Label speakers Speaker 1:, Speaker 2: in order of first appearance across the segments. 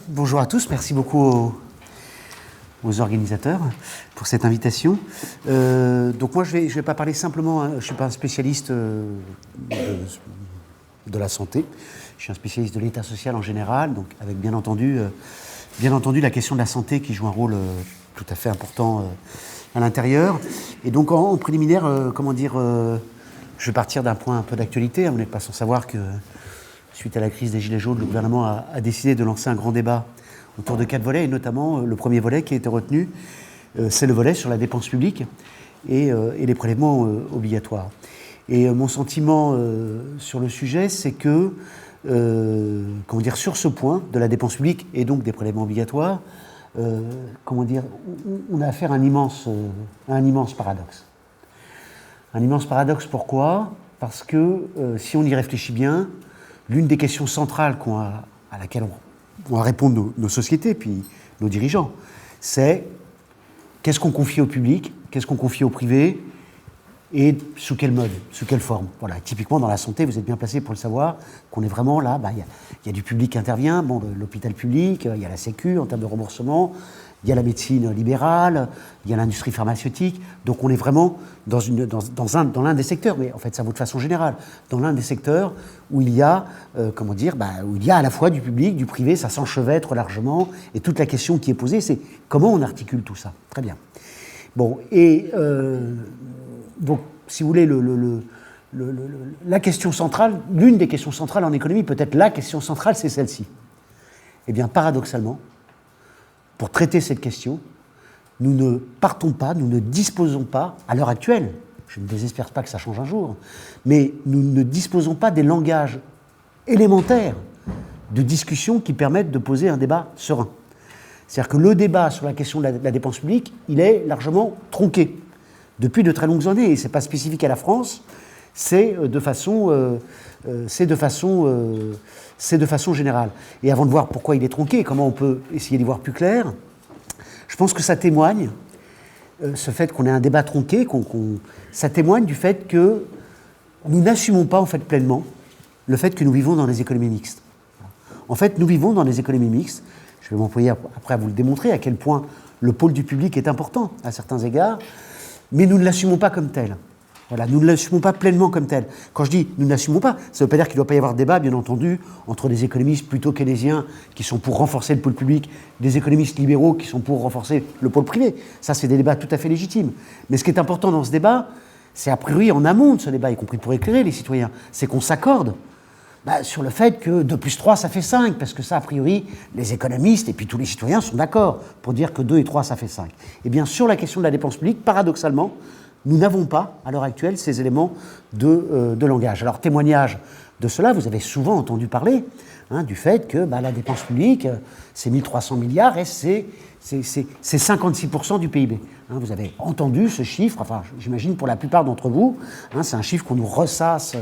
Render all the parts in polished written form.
Speaker 1: Bonjour à tous, merci beaucoup aux organisateurs pour cette invitation. Donc moi je vais pas parler simplement, je ne suis pas un spécialiste de la santé, je suis un spécialiste de l'état social en général, donc avec bien entendu la question de la santé qui joue un rôle tout à fait important à l'intérieur. Et donc en préliminaire, je vais partir d'un point un peu d'actualité. Vous n'êtes pas sans savoir que suite à la crise des Gilets jaunes, le gouvernement a décidé de lancer un grand débat autour de 4 volets, et notamment le premier volet qui a été retenu, c'est le volet sur la dépense publique et les prélèvements obligatoires. Et mon sentiment sur le sujet, c'est que, sur ce point de la dépense publique et donc des prélèvements obligatoires, on a affaire à un immense paradoxe. Un immense paradoxe, pourquoi ? Parce que si on y réfléchit bien, l'une des questions centrales à laquelle vont répondre nos sociétés, puis nos dirigeants, c'est qu'est-ce qu'on confie au public, qu'est-ce qu'on confie au privé, et sous quel mode, sous quelle forme. Voilà. Typiquement, dans la santé, vous êtes bien placé pour le savoir, qu'on est vraiment là, y a du public qui intervient, l'hôpital public, il y a la Sécu en termes de remboursement, il y a la médecine libérale, il y a l'industrie pharmaceutique, donc on est vraiment dans l'un des secteurs, mais en fait ça vaut de façon générale, dans l'un des secteurs où il y a, où il y a à la fois du public, du privé, ça s'enchevêtre largement, et toute la question qui est posée, c'est comment on articule tout ça. Très bien. Bon, et donc, si vous voulez, la question centrale, l'une des questions centrales en économie, peut-être la question centrale, c'est celle-ci. Eh bien, paradoxalement, pour traiter cette question, nous ne partons pas, nous ne disposons pas, à l'heure actuelle, je ne désespère pas que ça change un jour, mais nous ne disposons pas des langages élémentaires de discussion qui permettent de poser un débat serein. C'est-à-dire que le débat sur la question de la dépense publique, il est largement tronqué depuis de très longues années, et ce n'est pas spécifique à la France, c'est de façon générale. Et avant de voir pourquoi il est tronqué, comment on peut essayer d'y voir plus clair, je pense que ça témoigne, ce fait qu'on ait un débat tronqué, ça témoigne du fait que nous n'assumons pas en fait pleinement le fait que nous vivons dans des économies mixtes. En fait, nous vivons dans des économies mixtes. Je vais m'employer après à vous le démontrer à quel point le pôle du public est important à certains égards, mais nous ne l'assumons pas comme tel. Voilà, nous ne l'assumons pas pleinement comme tel. Quand je dis nous n'assumons pas, ça ne veut pas dire qu'il ne doit pas y avoir débat, bien entendu, entre des économistes plutôt keynésiens qui sont pour renforcer le pôle public, des économistes libéraux qui sont pour renforcer le pôle privé. Ça, c'est des débats tout à fait légitimes. Mais ce qui est important dans ce débat, c'est a priori en amont de ce débat, y compris pour éclairer les citoyens, c'est qu'on s'accorde sur le fait que 2 plus 3, ça fait 5, parce que ça, a priori, les économistes et puis tous les citoyens sont d'accord pour dire que 2 et 3, ça fait 5. Eh bien, sur la question de la dépense publique, paradoxalement, nous n'avons pas, à l'heure actuelle, ces éléments de langage. Alors, témoignage de cela, vous avez souvent entendu parler du fait que la dépense publique, c'est 1300 milliards et c'est 56% du PIB. Vous avez entendu ce chiffre, enfin, j'imagine pour la plupart d'entre vous, c'est un chiffre qu'on nous ressasse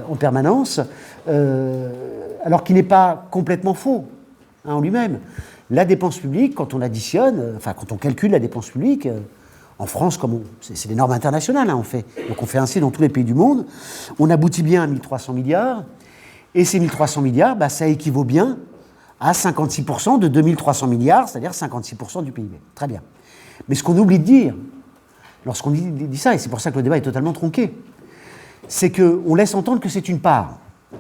Speaker 1: en permanence, alors qu'il n'est pas complètement faux en lui-même. La dépense publique, quand on additionne, quand on calcule la dépense publique, en France, c'est des normes internationales, donc on fait ainsi dans tous les pays du monde, on aboutit bien à 1300 milliards, et ces 1300 milliards, ça équivaut bien à 56% de 2300 milliards, c'est-à-dire 56% du PIB. Très bien. Mais ce qu'on oublie de dire, lorsqu'on dit ça, et c'est pour ça que le débat est totalement tronqué, c'est qu'on laisse entendre que c'est une part.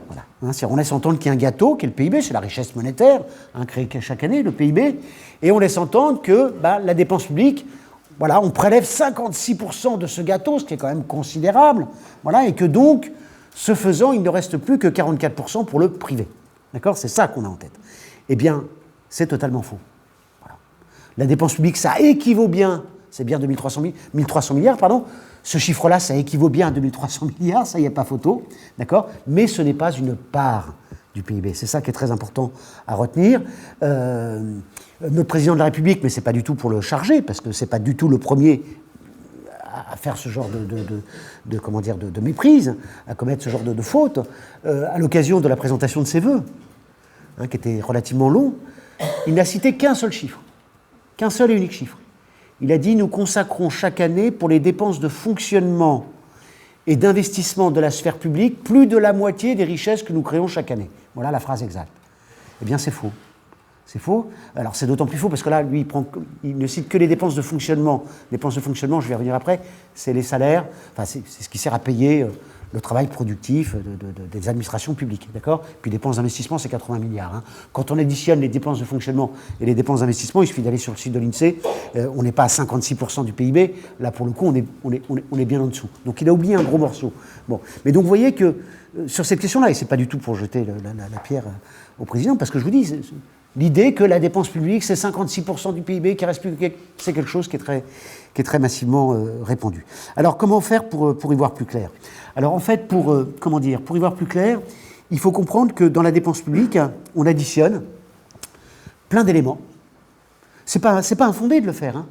Speaker 1: Voilà. On laisse entendre qu'il y a un gâteau, qui est le PIB, c'est la richesse monétaire, créée chaque année, le PIB, et on laisse entendre que la dépense publique, voilà, on prélève 56% de ce gâteau, ce qui est quand même considérable, voilà, et que donc, ce faisant, il ne reste plus que 44% pour le privé. D'accord ? C'est ça qu'on a en tête. Eh bien, c'est totalement faux. Voilà. La dépense publique, ça équivaut bien, c'est bien 1300 milliards, pardon. Ce chiffre-là, ça équivaut bien à 2300 milliards, ça, il n'y a pas photo, d'accord ? Mais ce n'est pas une part du PIB. C'est ça qui est très important à retenir. Notre président de la République, mais ce n'est pas du tout pour le charger, parce que ce n'est pas du tout le premier à faire ce genre de méprise, à commettre ce genre de faute, à l'occasion de la présentation de ses vœux, qui était relativement long, il n'a cité qu'un seul chiffre, qu'un seul et unique chiffre. Il a dit « Nous consacrons chaque année pour les dépenses de fonctionnement et d'investissement de la sphère publique plus de la moitié des richesses que nous créons chaque année. » Voilà la phrase exacte. Eh bien, c'est faux. C'est faux. Alors c'est d'autant plus faux parce que là, lui, il ne cite que les dépenses de fonctionnement. Dépenses de fonctionnement, je vais y revenir après, c'est les salaires, enfin c'est ce qui sert à payer le travail productif des administrations publiques, d'accord? Puis dépenses d'investissement, c'est 80 milliards. Hein. Quand on additionne les dépenses de fonctionnement et les dépenses d'investissement, il suffit d'aller sur le site de l'INSEE, on n'est pas à 56% du PIB, là pour le coup, on est bien en dessous. Donc il a oublié un gros morceau. Bon. Mais donc vous voyez que sur cette question-là, et c'est pas du tout pour jeter la pierre au président, parce que je vous dis, l'idée que la dépense publique, c'est 56% du PIB qui reste public, c'est quelque chose qui est très massivement répandu. Alors, comment faire pour y voir plus clair? Alors, en fait, pour y voir plus clair, il faut comprendre que dans la dépense publique, on additionne plein d'éléments. C'est pas infondé de le faire, hein.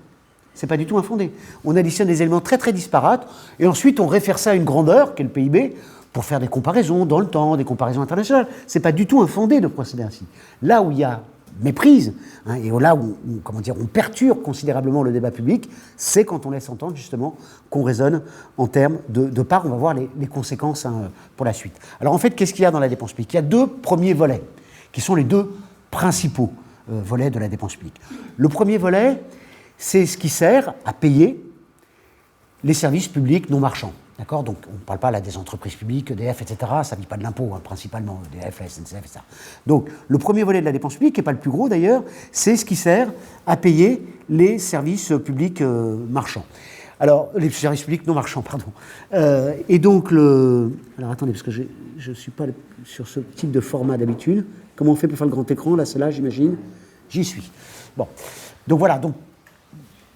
Speaker 1: C'est pas du tout infondé. On additionne des éléments très très disparates, et ensuite on réfère ça à une grandeur, qui est le PIB, pour faire des comparaisons dans le temps, des comparaisons internationales. C'est pas du tout infondé de procéder ainsi. Là où il y a méprise, hein, et là où on perturbe considérablement le débat public, c'est quand on laisse entendre justement qu'on raisonne en termes de part, on va voir les conséquences pour la suite. Alors en fait, qu'est-ce qu'il y a dans la dépense publique? Il y a deux premiers volets, qui sont les deux principaux volets de la dépense publique. Le premier volet, c'est ce qui sert à payer les services publics non marchands. D'accord? Donc, on ne parle pas là des entreprises publiques, EDF, etc. Ça ne vit pas de l'impôt, hein, principalement, EDF, la SNCF, etc. Donc, le premier volet de la dépense publique, qui n'est pas le plus gros d'ailleurs, c'est ce qui sert à payer les services publics marchands. Alors, les services publics non marchands, pardon. Et donc, alors attendez, parce que je ne suis pas sur ce type de format d'habitude. Comment on fait pour faire le grand écran? Là, c'est là, j'imagine. J'y suis. Bon. Donc voilà, donc.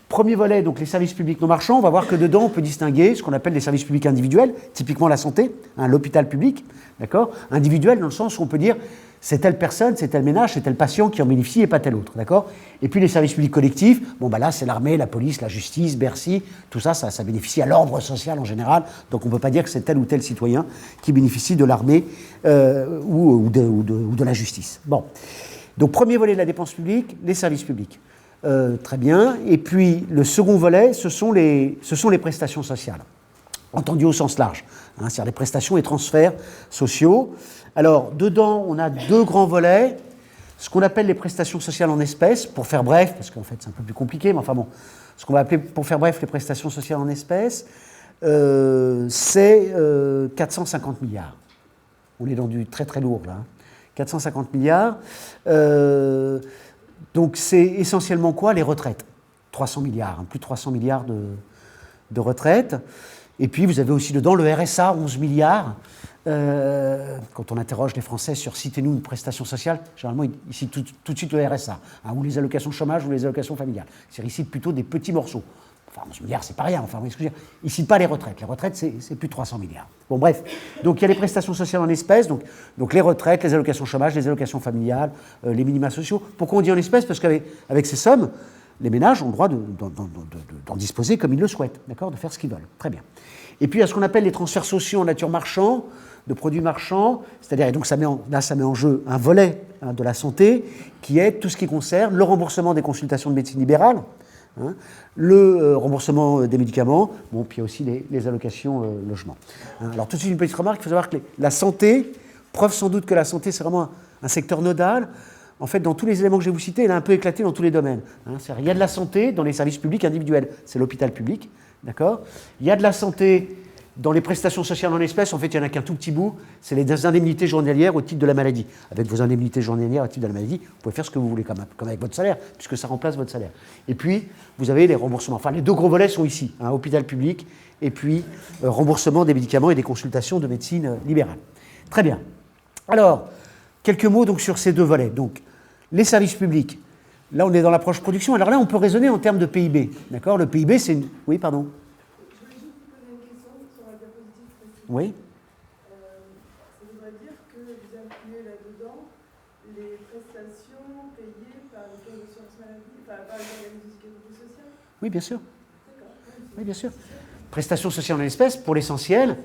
Speaker 1: Premier volet, donc les services publics non marchands, on va voir que dedans, on peut distinguer ce qu'on appelle les services publics individuels, typiquement la santé, hein, l'hôpital public, d'accord? Individuel dans le sens où on peut dire c'est telle personne, c'est tel ménage, c'est tel patient qui en bénéficie et pas tel autre, d'accord? Et puis les services publics collectifs, bon bah là c'est l'armée, la police, la justice, Bercy, tout ça, ça bénéficie à l'ordre social en général, donc on ne peut pas dire que c'est tel ou tel citoyen qui bénéficie de l'armée ou de la justice. Bon, donc premier volet de la dépense publique, les services publics. Très bien. Et puis, le second volet, ce sont les prestations sociales, entendu au sens large, hein, c'est-à-dire les prestations et transferts sociaux. Alors, dedans, on a deux grands volets, ce qu'on appelle les prestations sociales en espèces, pour faire bref, parce qu'en fait, c'est un peu plus compliqué, mais enfin bon, ce qu'on va appeler, pour faire bref, les prestations sociales en espèces, c'est 450 milliards. On est dans du très très lourd, là. Hein. 450 milliards. Donc c'est essentiellement quoi? Les retraites. 300 milliards, hein, plus de 300 milliards de retraites. Et puis vous avez aussi dedans le RSA, 11 milliards. Quand on interroge les Français sur citez-nous une prestation sociale, généralement ils citent tout de suite le RSA, hein, ou les allocations chômage ou les allocations familiales. C'est-à-dire ils citent plutôt des petits morceaux. Enfin 11 milliards c'est pas rien, enfin, ils ne citent pas les retraites. Les retraites c'est plus de 300 milliards. Bon bref, donc il y a les prestations sociales en espèces, donc les retraites, les allocations chômage, les allocations familiales, les minima sociaux. Pourquoi on dit en espèces? Parce qu'avec ces sommes, les ménages ont le droit d'en disposer comme ils le souhaitent, d'accord, de faire ce qu'ils veulent. Très bien. Et puis il y a ce qu'on appelle les transferts sociaux en nature marchande, de produits marchands, c'est-à-dire, et donc ça met en jeu un volet hein, de la santé, qui est tout ce qui concerne le remboursement des consultations de médecine libérale, hein, le remboursement des médicaments, bon, puis aussi les allocations logement. Hein, alors tout de suite une petite remarque, il faut savoir que la santé, preuve sans doute que la santé c'est vraiment un secteur nodal. En fait, dans tous les éléments que je vais vous citer, elle est un peu éclatée dans tous les domaines. Hein, il y a de la santé dans les services publics individuels, c'est l'hôpital public, d'accord. Il y a de la santé dans les prestations sociales en espèces, en fait, il n'y en a qu'un tout petit bout, c'est les indemnités journalières au titre de la maladie. Avec vos indemnités journalières au titre de la maladie, vous pouvez faire ce que vous voulez, comme avec votre salaire, puisque ça remplace votre salaire. Et puis, vous avez les remboursements. Enfin, les deux gros volets sont ici, hein, hôpital public, et puis remboursement des médicaments et des consultations de médecine libérale. Très bien. Alors, quelques mots donc sur ces deux volets. Donc, les services publics. Là, on est dans l'approche production. Alors là, on peut raisonner en termes de PIB. D'accord? Le PIB, c'est une... Oui, pardon. Oui.
Speaker 2: Ça voudrait dire que vous incluez là-dedans les prestations payées par les caisses d'assurance maladie, enfin par les organismes de sécurité sociale?
Speaker 1: Oui, bien sûr.
Speaker 2: D'accord.
Speaker 1: Oui, bien sûr. Prestations sociales en espèces, pour l'essentiel,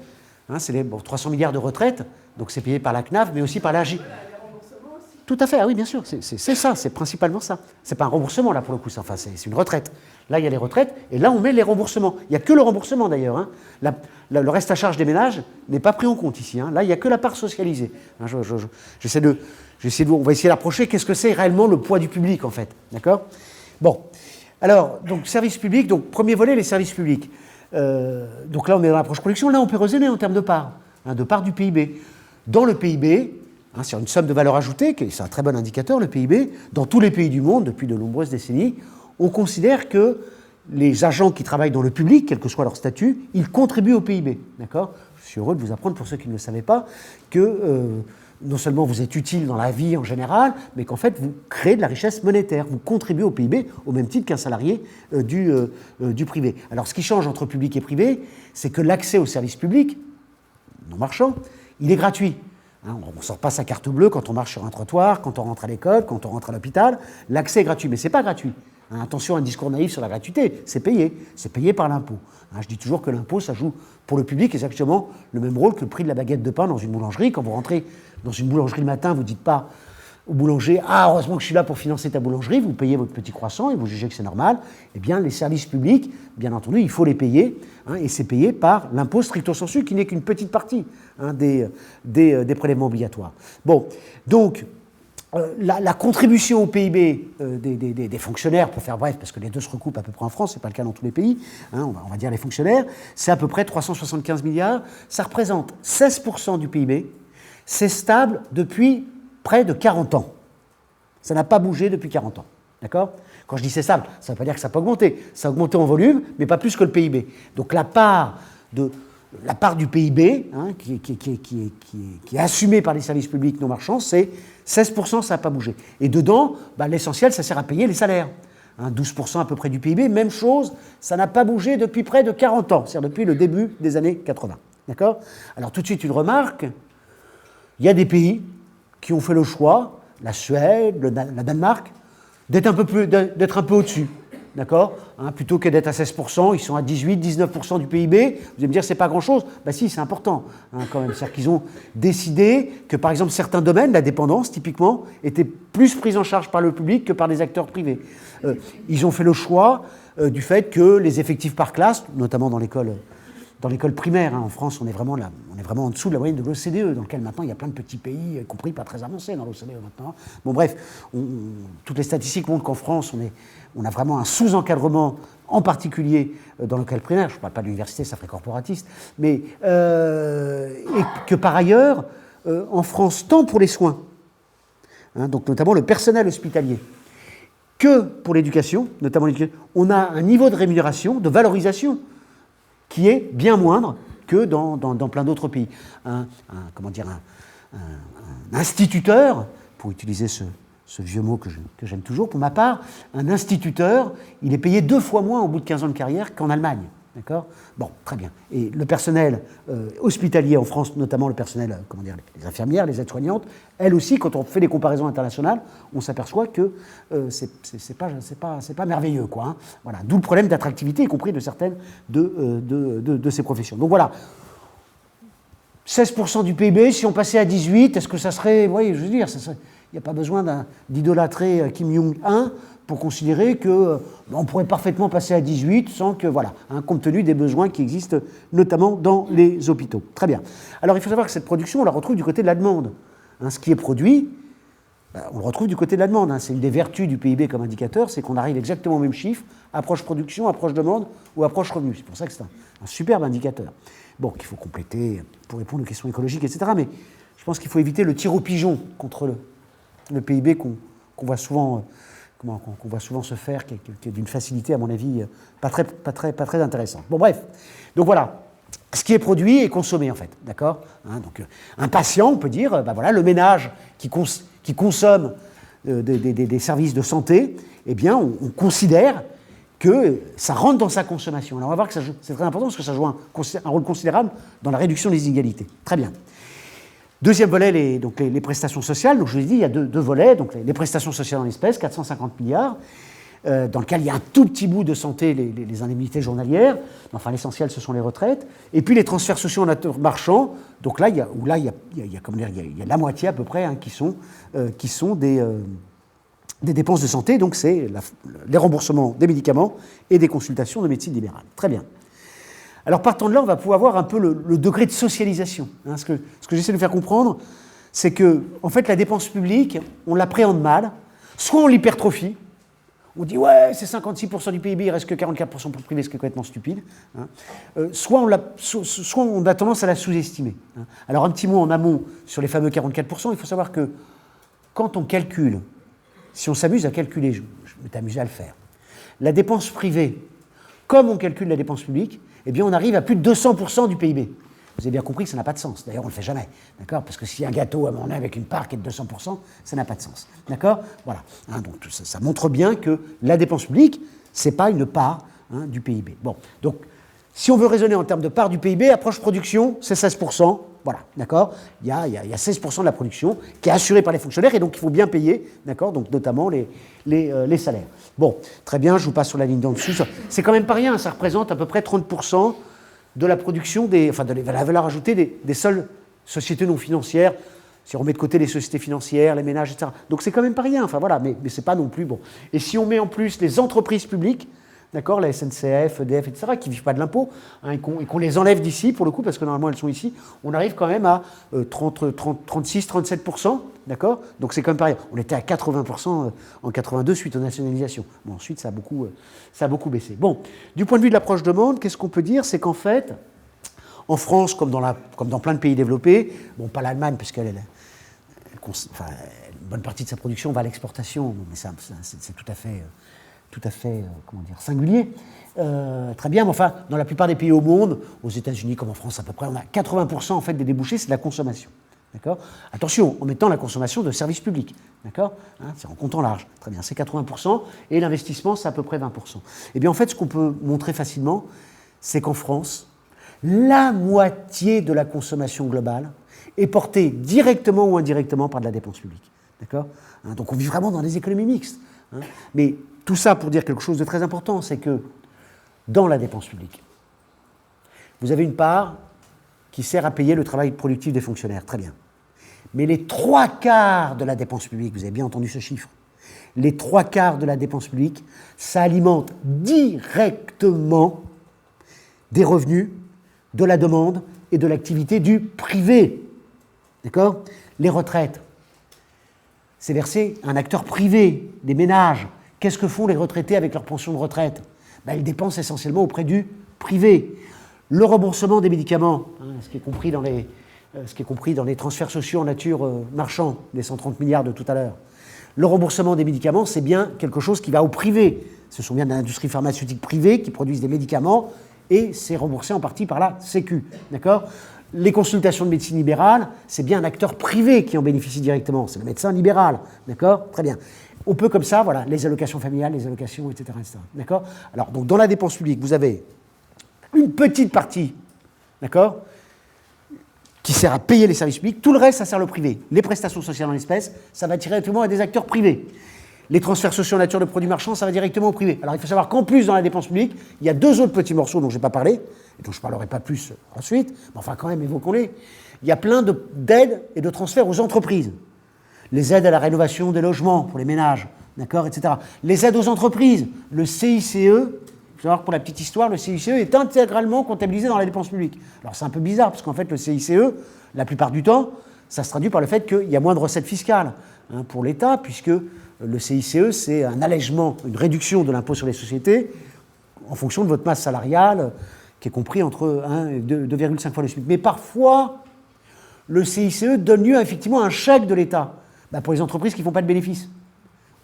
Speaker 1: hein, c'est les 300 milliards de retraites, donc c'est payé par la CNAF, mais aussi par l'AJ.
Speaker 2: Voilà, les remboursements aussi.
Speaker 1: Tout à fait, ah oui, bien sûr, c'est ça, c'est principalement ça. C'est pas un remboursement, là, pour le coup, enfin, c'est une retraite. Là, il y a les retraites, et là, on met les remboursements. Il n'y a que le remboursement, d'ailleurs. Hein. Le reste à charge des ménages n'est pas pris en compte ici. Hein. Là, il n'y a que la part socialisée. Hein, on va essayer d'approcher qu'est-ce que c'est réellement le poids du public, en fait. D'accord ? Bon. Alors, donc, services publics, donc, premier volet, les services publics. Donc là, on est dans l'approche production. Là, on peut raisonner en termes de part, hein, de part du PIB. Dans le PIB, hein, sur une somme de valeur ajoutée, c'est un très bon indicateur, le PIB, dans tous les pays du monde, depuis de nombreuses décennies, on considère que les agents qui travaillent dans le public, quel que soit leur statut, ils contribuent au PIB. D'accord ? Je suis heureux de vous apprendre, pour ceux qui ne le savaient pas, que non seulement vous êtes utile dans la vie en général, mais qu'en fait, vous créez de la richesse monétaire. Vous contribuez au PIB au même titre qu'un salarié du privé. Alors, ce qui change entre public et privé, c'est que l'accès aux services publics, non marchands, il est gratuit. Hein, on ne sort pas sa carte bleue quand on marche sur un trottoir, quand on rentre à l'école, quand on rentre à l'hôpital. L'accès est gratuit, mais ce n'est pas gratuit. Hein, attention à un discours naïf sur la gratuité, c'est payé par l'impôt. Hein, je dis toujours que l'impôt, ça joue pour le public exactement le même rôle que le prix de la baguette de pain dans une boulangerie. Quand vous rentrez dans une boulangerie le matin, vous ne dites pas au boulanger « Ah, heureusement que je suis là pour financer ta boulangerie », vous payez votre petit croissant et vous jugez que c'est normal. Eh bien, les services publics, bien entendu, il faut les payer, hein, et c'est payé par l'impôt stricto sensu, qui n'est qu'une petite partie, hein, des prélèvements obligatoires. Bon, donc, la contribution au PIB des fonctionnaires, pour faire bref, parce que les deux se recoupent à peu près en France, ce n'est pas le cas dans tous les pays, hein, on va dire les fonctionnaires, c'est à peu près 375 milliards, ça représente 16% du PIB, c'est stable depuis près de 40 ans. Ça n'a pas bougé depuis 40 ans. D'accord ? Quand je dis c'est stable, ça ne veut pas dire que ça peut augmenter. Ça a augmenté en volume, mais pas plus que le PIB. Donc la part du PIB, hein, qui est assumée par les services publics non marchands, c'est 16%, ça n'a pas bougé. Et dedans, l'essentiel, ça sert à payer les salaires. Hein, 12% à peu près du PIB, même chose, ça n'a pas bougé depuis près de 40 ans, c'est-à-dire depuis le début des années 80. D'accord ? Alors tout de suite, une remarque, il y a des pays qui ont fait le choix, la Suède, la Danemark, d'être un peu au-dessus, d'accord, hein, plutôt que d'être à 16%, ils sont à 18-19% du PIB. Vous allez me dire, c'est pas grand-chose. Ben si, c'est important, hein, quand même. C'est-à-dire qu'ils ont décidé que, par exemple, certains domaines, la dépendance, typiquement, étaient plus pris en charge par le public que par des acteurs privés. Ils ont fait le choix du fait que les effectifs par classe, notamment dans l'école primaire, hein, en France, on est vraiment en dessous de la moyenne de l'OCDE, dans lequel maintenant il y a plein de petits pays, y compris pas très avancés dans l'OCDE maintenant. Bon bref, toutes les statistiques montrent qu'en France, on a vraiment un sous-encadrement, en particulier dans l'école primaire. Je ne parle pas de l'université, ça ferait corporatiste, mais et que par ailleurs, en France, tant pour les soins, hein, donc notamment le personnel hospitalier, que pour l'éducation, notamment l'éducation, on a un niveau de rémunération, de valorisation, qui est bien moindre que dans plein d'autres pays. Un instituteur, pour utiliser ce vieux mot que j'aime toujours, pour ma part, un instituteur, il est payé 2 fois moins au bout de 15 ans de carrière qu'en Allemagne. D'accord ? Bon, très bien. Et le personnel hospitalier en France, notamment le personnel, les infirmières, les aides-soignantes, elles aussi, quand on fait des comparaisons internationales, on s'aperçoit que c'est pas merveilleux, quoi. Hein. Voilà. D'où le problème d'attractivité, y compris de certaines de ces professions. Donc voilà. 16% du PIB, si on passait à 18, est-ce que ça serait... Oui, je veux dire, il n'y a pas besoin d'idolâtrer Kim Jong-un pour considérer qu'on pourrait parfaitement passer à 18 sans que, voilà, hein, compte tenu des besoins qui existent, notamment dans les hôpitaux. Très bien. Alors, il faut savoir que cette production, on la retrouve du côté de la demande. Hein, ce qui est produit, on le retrouve du côté de la demande. Hein. C'est une des vertus du PIB comme indicateur, c'est qu'on arrive exactement au même chiffre, approche production, approche demande ou approche revenu. C'est pour ça que c'est un superbe indicateur. Bon, qu'il faut compléter pour répondre aux questions écologiques, etc. Mais je pense qu'il faut éviter le tir au pigeon contre le PIB qu'on voit souvent... qu'on voit souvent se faire, qui est d'une facilité, à mon avis, pas très intéressante. Bon, bref. Donc voilà, ce qui est produit est consommé, en fait, d'accord, hein, donc un patient, on peut dire, voilà, le ménage qui consomme des services de santé, eh bien, on considère que ça rentre dans sa consommation. Alors, on va voir que c'est très important, parce que ça joue un rôle considérable dans la réduction des inégalités. Très bien. Deuxième volet, les prestations sociales. Donc, je vous l'ai dit, il y a deux volets. Donc, les prestations sociales en espèces, 450 milliards. dans lequel il y a un tout petit bout de santé, les indemnités journalières, enfin l'essentiel ce sont les retraites, et puis les transferts sociaux en nature marchand, donc là il y a la moitié à peu près qui sont des dépenses de santé, donc c'est les remboursements des médicaments et des consultations de médecine libérale. Très bien. Alors partant de là, on va pouvoir voir un peu le degré de socialisation. Ce que j'essaie de faire comprendre, c'est que en fait la dépense publique, on l'appréhende mal, soit on l'hypertrophie, on dit ouais, c'est 56% du PIB, il reste que 44% pour le privé, ce qui est complètement stupide. Soit on a tendance à la sous-estimer. Alors un petit mot en amont sur les fameux 44%, il faut savoir que quand on calcule, si on s'amuse à calculer, je m'étais amusé à le faire, la dépense privée, comme on calcule la dépense publique, eh bien on arrive à plus de 200% du PIB. Vous avez bien compris que ça n'a pas de sens. D'ailleurs, on ne le fait jamais. D'accord ? Parce que si un gâteau à mon avec une part qui est de 200%, ça n'a pas de sens. D'accord ? Voilà. Donc ça montre bien que la dépense publique, ce n'est pas une part du PIB. Bon. Donc, si on veut raisonner en termes de part du PIB, approche production, c'est 16%. Voilà. D'accord ? Il y a 16% de la production qui est assurée par les fonctionnaires et donc il faut bien payer. D'accord ? Donc, notamment les salaires. Bon. Très bien, je vous passe sur la ligne d'en dessous. C'est quand même pas rien. Ça représente à peu près 30% de la production, de la valeur ajoutée des seules sociétés non financières, si on met de côté les sociétés financières, les ménages, etc. Donc c'est quand même pas rien, enfin voilà, mais c'est pas non plus bon. Et si on met en plus les entreprises publiques, d'accord, la SNCF, EDF, etc., qui ne vivent pas de l'impôt, et qu'on les enlève d'ici, pour le coup, parce que normalement elles sont ici, on arrive quand même à 36-37%, d'accord ? Donc c'est quand même pareil. On était à 80% en 82 suite aux nationalisations. Bon, ensuite, ça a beaucoup baissé. Bon, du point de vue de l'approche demande, qu'est-ce qu'on peut dire ? C'est qu'en fait, en France, comme dans plein de pays développés, bon, pas l'Allemagne, puisqu'elle une bonne partie de sa production va à l'exportation, mais c'est tout à fait singulier. Très bien, mais enfin, dans la plupart des pays au monde, aux États-Unis comme en France à peu près, on a 80% en fait des débouchés, c'est de la consommation. D'accord ? Attention, en mettant la consommation de services publics. D'accord ? C'est en comptant large. Très bien, c'est 80%, et l'investissement, c'est à peu près 20%. Eh bien, en fait, ce qu'on peut montrer facilement, c'est qu'en France, la moitié de la consommation globale est portée directement ou indirectement par de la dépense publique. D'accord ? Donc on vit vraiment dans des économies mixtes. Mais tout ça pour dire quelque chose de très important, c'est que dans la dépense publique, vous avez une part qui sert à payer le travail productif des fonctionnaires, très bien. Mais les 3/4 de la dépense publique, vous avez bien entendu ce chiffre, les 3/4 de la dépense publique, ça alimente directement des revenus, de la demande et de l'activité du privé. D'accord ? Les retraites, c'est versé à un acteur privé, des ménages. Qu'est-ce que font les retraités avec leur pension de retraite ? Ils dépensent essentiellement auprès du privé. Le remboursement des médicaments, ce qui est compris dans les transferts sociaux en nature marchand, les 130 milliards de tout à l'heure. Le remboursement des médicaments, c'est bien quelque chose qui va au privé. Ce sont bien des industries pharmaceutiques privées qui produisent des médicaments et c'est remboursé en partie par la Sécu. D'accord ? Les consultations de médecine libérale, c'est bien un acteur privé qui en bénéficie directement. C'est le médecin libéral. D'accord ? Très bien. On peut comme ça, voilà, les allocations familiales, les allocations, etc. D'accord ? Alors, donc, dans la dépense publique, vous avez une petite partie, d'accord, qui sert à payer les services publics. Tout le reste, ça sert le privé. Les prestations sociales en espèces, ça va directement à des acteurs privés. Les transferts sociaux en nature de produits marchands, ça va directement au privé. Alors, il faut savoir qu'en plus, dans la dépense publique, il y a 2 autres petits morceaux dont je n'ai pas parlé, et dont je ne parlerai pas plus ensuite, mais enfin, quand même, évoquons-les. Il y a plein d'aides et de transferts aux entreprises. Les aides à la rénovation des logements pour les ménages, d'accord, etc. Les aides aux entreprises, le CICE, il faut savoir que pour la petite histoire, le CICE est intégralement comptabilisé dans la dépense publique. Alors c'est un peu bizarre, parce qu'en fait le CICE, la plupart du temps, ça se traduit par le fait qu'il y a moins de recettes fiscales pour l'État, puisque le CICE, c'est un allègement, une réduction de l'impôt sur les sociétés en fonction de votre masse salariale, qui est compris entre 1 et 2,5 fois le SMIC. Mais parfois, le CICE donne lieu à effectivement un chèque de l'État pour les entreprises qui ne font pas de bénéfices,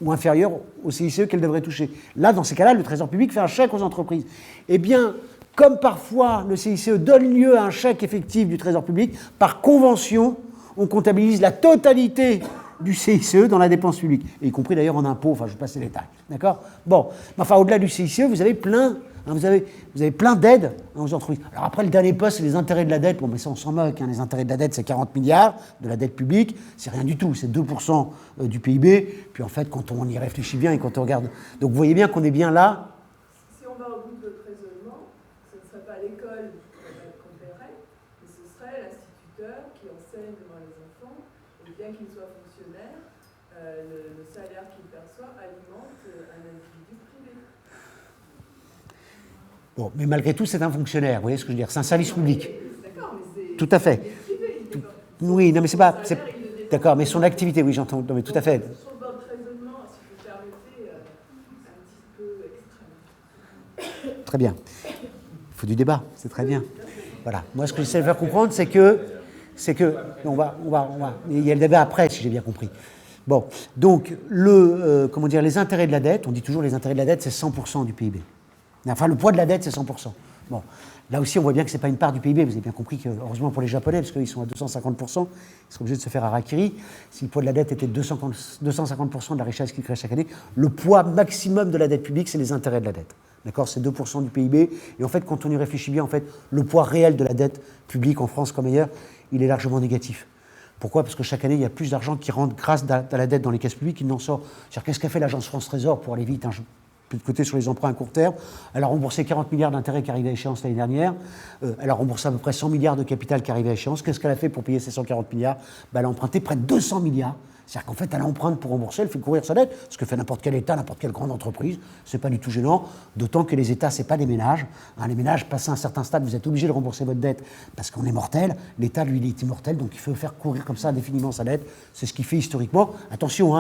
Speaker 1: ou inférieur au CICE qu'elles devraient toucher. Là, dans ces cas-là, le Trésor public fait un chèque aux entreprises. Eh bien, comme parfois le CICE donne lieu à un chèque effectif du Trésor public, par convention, on comptabilise la totalité du CICE dans la dépense publique, y compris d'ailleurs en impôts, enfin je vous passe les détails, d'accord? Bon, enfin au-delà du CICE, vous avez plein, vous avez plein d'aides aux entreprises. Alors après, le dernier poste, c'est les intérêts de la dette, bon mais ça on s'en moque, les intérêts de la dette c'est 40 milliards de la dette publique, c'est rien du tout, c'est 2% du PIB, puis en fait quand on y réfléchit bien et quand on regarde, donc vous voyez bien qu'on est bien là.
Speaker 2: Si on va au bout de votre raisonnement, ce ne serait pas l'école qu'on paierait, mais ce serait l'instituteur qui enseigne devant les enfants, et bien qu'il soit fonctionnaire, le salaire qu'il perçoit alimente un individu privé.
Speaker 1: Bon, mais malgré tout, c'est un fonctionnaire, vous voyez ce que je veux dire, c'est un service public.
Speaker 2: D'accord, mais c'est...
Speaker 1: Tout à fait. Oui, non mais c'est pas... D'accord, mais son activité, oui j'entends, non mais tout à fait.
Speaker 2: Sur votre raisonnement, si vous permettez, un petit peu extrême.
Speaker 1: Très bien. Il faut du débat, c'est très bien. Voilà. Moi, ce que j'essaie de faire comprendre, c'est que, il y a le débat après, si j'ai bien compris. Bon, donc, les intérêts de la dette, on dit toujours les intérêts de la dette, c'est 100% du PIB. Enfin, le poids de la dette, c'est 100%. Bon, là aussi, on voit bien que ce n'est pas une part du PIB. Vous avez bien compris que, heureusement pour les Japonais, parce qu'ils sont à 250%, ils seront obligés de se faire harakiri. Si le poids de la dette était de 250% de la richesse qu'ils créent chaque année, le poids maximum de la dette publique, c'est les intérêts de la dette. D'accord, c'est 2% du PIB. Et en fait, quand on y réfléchit bien, en fait, le poids réel de la dette publique en France comme ailleurs, il est largement négatif. Pourquoi? Parce que chaque année, il y a plus d'argent qui rentre grâce à la dette dans les caisses publiques qu'il n'en sort. C'est-à-dire, qu'est-ce qu'a fait l'agence France Trésor pour aller vite, de côté sur les emprunts à court terme? Elle a remboursé 40 milliards d'intérêts qui arrivaient à échéance l'année dernière. Elle a remboursé à peu près 100 milliards de capital qui arrivait à échéance. Qu'est-ce qu'elle a fait pour payer ces 140 milliards? Elle a emprunté près de 200 milliards. C'est-à-dire qu'en fait, elle emprunte pour rembourser, elle fait courir sa dette, ce que fait n'importe quel État, n'importe quelle grande entreprise. C'est pas du tout gênant, d'autant que les États, c'est pas des ménages. Les ménages, passé un certain stade, vous êtes obligé de rembourser votre dette parce qu'on est mortel. L'État, lui, il est immortel, donc il faut faire courir comme ça indéfiniment sa dette. C'est ce qu'il fait historiquement. Attention,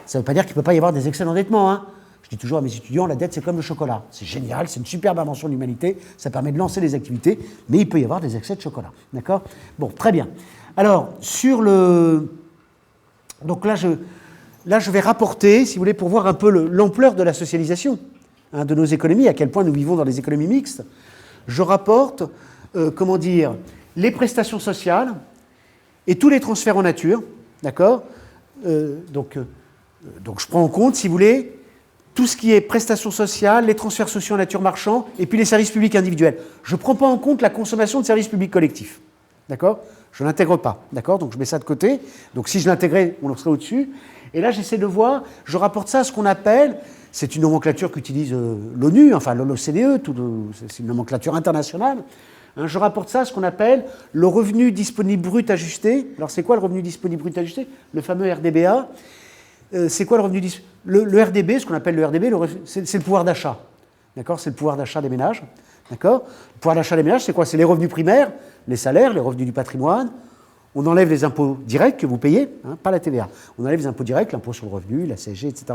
Speaker 1: ça ne veut pas dire qu'il ne peut pas y avoir des excès d'endettement. Je dis toujours à mes étudiants, la dette, c'est comme le chocolat. C'est génial, c'est une superbe invention de l'humanité, ça permet de lancer des activités, mais il peut y avoir des excès de chocolat. D'accord? Bon, très bien. Alors, donc là, je vais rapporter, si vous voulez, pour voir un peu l'ampleur de la socialisation de nos économies, à quel point nous vivons dans des économies mixtes. Je rapporte, les prestations sociales et tous les transferts en nature, d'accord? Donc je prends en compte, si vous voulez, tout ce qui est prestations sociales, les transferts sociaux en nature marchand, et puis les services publics individuels. Je ne prends pas en compte la consommation de services publics collectifs, d'accord? Je ne l'intègre pas, d'accord? Donc je mets ça de côté. Donc si je l'intégrais, on en serait au-dessus. Et là, j'essaie de voir, je rapporte ça à ce qu'on appelle, c'est une nomenclature qu'utilise l'ONU, enfin l'OCDE, c'est une nomenclature internationale. Je rapporte ça à ce qu'on appelle le revenu disponible brut ajusté. Alors c'est quoi le revenu disponible brut ajusté? Le fameux RDBA. C'est quoi le revenu disponible? Le RDB, ce qu'on appelle le RDB, c'est le pouvoir d'achat. D'accord? C'est le pouvoir d'achat des ménages. D'accord? Le pouvoir d'achat des ménages, c'est quoi? C'est les revenus primaires, les salaires, les revenus du patrimoine. On enlève les impôts directs que vous payez, pas la TVA. On enlève les impôts directs, l'impôt sur le revenu, la CSG, etc.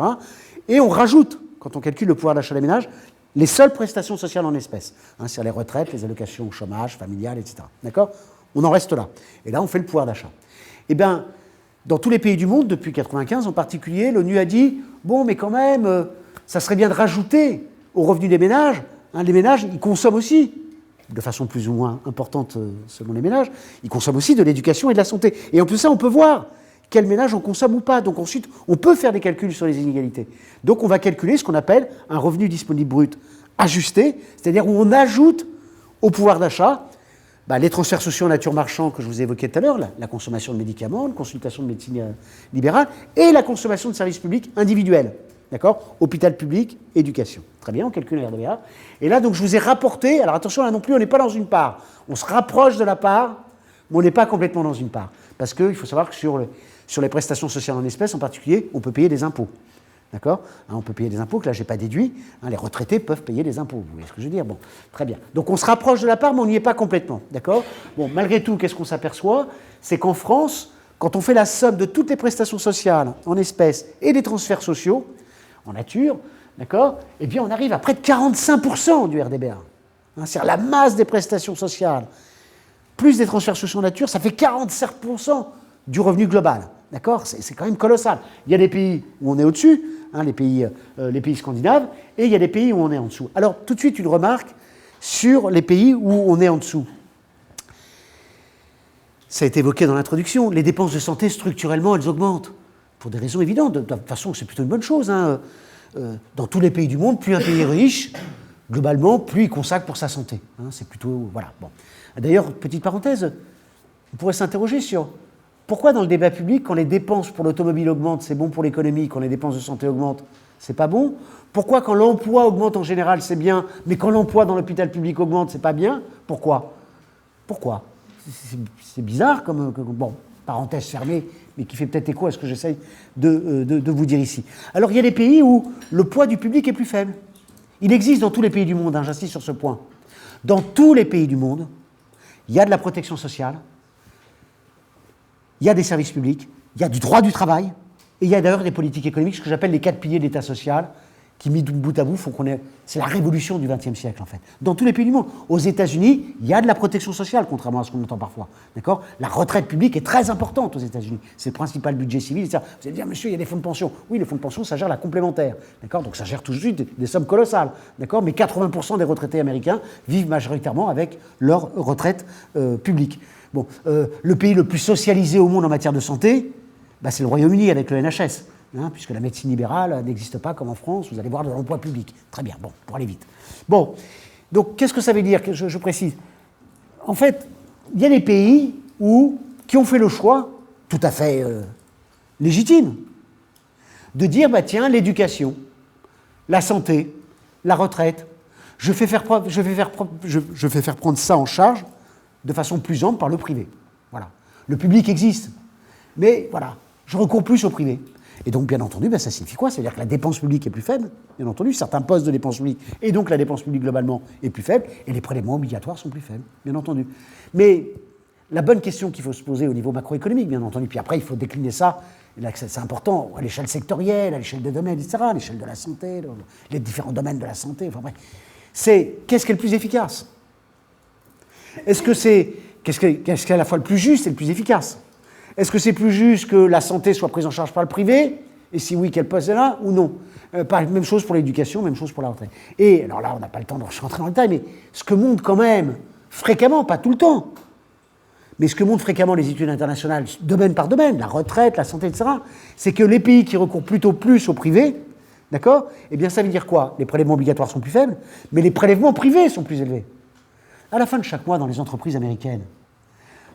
Speaker 1: Et on rajoute, quand on calcule le pouvoir d'achat des ménages, les seules prestations sociales en espèces. C'est-à-dire les retraites, les allocations au chômage, familiales, etc. D'accord? On en reste là. Et là, on fait le pouvoir d'achat. Eh bien, dans tous les pays du monde, depuis 1995 en particulier, l'ONU a dit, bon, mais quand même, ça serait bien de rajouter aux revenus des ménages. Les ménages, ils consomment aussi, de façon plus ou moins importante selon les ménages, ils consomment aussi de l'éducation et de la santé. Et en plus de ça, on peut voir quel ménage on consomme ou pas. Donc ensuite, on peut faire des calculs sur les inégalités. Donc on va calculer ce qu'on appelle un revenu disponible brut ajusté, c'est-à-dire où on ajoute au pouvoir d'achat les transferts sociaux en nature marchand que je vous ai évoqués tout à l'heure, la consommation de médicaments, la consultation de médecine libérale, et la consommation de services publics individuels. D'accord? Hôpital public, éducation. Très bien, on calcule le RDBA. Et là, donc, je vous ai rapporté, alors attention, là non plus, on n'est pas dans une part. On se rapproche de la part, mais on n'est pas complètement dans une part. Parce qu'il faut savoir que sur les prestations sociales en espèces, en particulier, on peut payer des impôts. D'accord? On peut payer des impôts que là, je n'ai pas déduit. Les retraités peuvent payer des impôts. Vous voyez ce que je veux dire? Bon, très bien. Donc, on se rapproche de la part, mais on n'y est pas complètement. D'accord? Bon, malgré tout, qu'est-ce qu'on s'aperçoit? C'est qu'en France, quand on fait la somme de toutes les prestations sociales en espèces et des transferts sociaux, en nature, d'accord? Eh bien, on arrive à près de 45% du RDBA. C'est-à-dire la masse des prestations sociales, plus des transferts sociaux en nature, ça fait 47% du revenu global. D'accord? C'est quand même colossal. Il y a des pays où on est au-dessus, les pays scandinaves, et il y a des pays où on est en dessous. Alors, tout de suite, une remarque sur les pays où on est en dessous. Ça a été évoqué dans l'introduction, les dépenses de santé, structurellement, elles augmentent. pour des raisons évidentes. De toute façon, c'est plutôt une bonne chose. Hein. Dans tous les pays du monde, plus un pays est riche, globalement, plus il consacre pour sa santé. Hein. C'est plutôt... Voilà. Bon. D'ailleurs, petite parenthèse, on pourrait s'interroger sur pourquoi dans le débat public, quand les dépenses pour l'automobile augmentent, c'est bon pour l'économie, quand les dépenses de santé augmentent, c'est pas bon. Pourquoi quand l'emploi augmente en général, c'est bien, mais quand l'emploi dans l'hôpital public augmente, c'est pas bien? Pourquoi? C'est bizarre comme... Bon, parenthèse fermée, mais qui fait peut-être écho à ce que j'essaye de vous dire ici. Alors, il y a des pays où le poids du public est plus faible. Il existe dans tous les pays du monde, hein, j'insiste sur ce point. Dans tous les pays du monde, il y a de la protection sociale, il y a des services publics, il y a du droit du travail, et il y a d'ailleurs des politiques économiques, ce que j'appelle les 4 piliers de l'État social, qui, mis bout à bout, font qu'on est... C'est la révolution du XXe siècle, en fait. Dans tous les pays du monde. Aux États-Unis, il y a de la protection sociale, contrairement à ce qu'on entend parfois. D'accord? La retraite publique est très importante aux États-Unis. C'est le principal budget civil. Vous allez dire, monsieur, il y a des fonds de pension. Oui, les fonds de pension, ça gère la complémentaire. D'accord? Donc ça gère tout de suite des sommes colossales. D'accord? Mais 80% des retraités américains vivent majoritairement avec leur retraite publique. Bon, le pays le plus socialisé au monde en matière de santé, bah, c'est le Royaume-Uni avec le NHS. Hein, puisque la médecine libérale n'existe pas comme en France, vous allez voir de l'emploi public. Très bien, bon, pour aller vite. Bon, donc qu'est-ce que ça veut dire? Je précise. En fait, il y a des pays qui ont fait le choix, tout à fait légitime, de dire, bah tiens, l'éducation, la santé, la retraite, je fais faire prendre ça en charge de façon plus ample par le privé. Voilà. Le public existe, mais voilà, je recours plus au privé. Et donc, bien entendu, ça signifie quoi? Ça veut dire que la dépense publique est plus faible, bien entendu, certains postes de dépense publique, et donc la dépense publique globalement est plus faible, et les prélèvements obligatoires sont plus faibles, bien entendu. Mais la bonne question qu'il faut se poser au niveau macroéconomique, bien entendu, puis après il faut décliner ça, c'est important, à l'échelle sectorielle, à l'échelle des domaines, etc., à l'échelle de la santé, les différents domaines de la santé, enfin bref, c'est qu'est-ce qui est le plus efficace? Qu'est-ce qui est à la fois le plus juste et le plus efficace? Est-ce que c'est plus juste que la santé soit prise en charge par le privé? Et si oui, quel poste est là ou non? Même chose pour l'éducation, même chose pour la retraite. Et alors là, on n'a pas le temps de rentrer dans le détail, mais ce que montrent quand même fréquemment, pas tout le temps, mais ce que montrent fréquemment les études internationales, domaine par domaine, la retraite, la santé, etc., c'est que les pays qui recourent plutôt plus au privé, d'accord? Eh bien, ça veut dire quoi? Les prélèvements obligatoires sont plus faibles, mais les prélèvements privés sont plus élevés. À la fin de chaque mois, dans les entreprises américaines,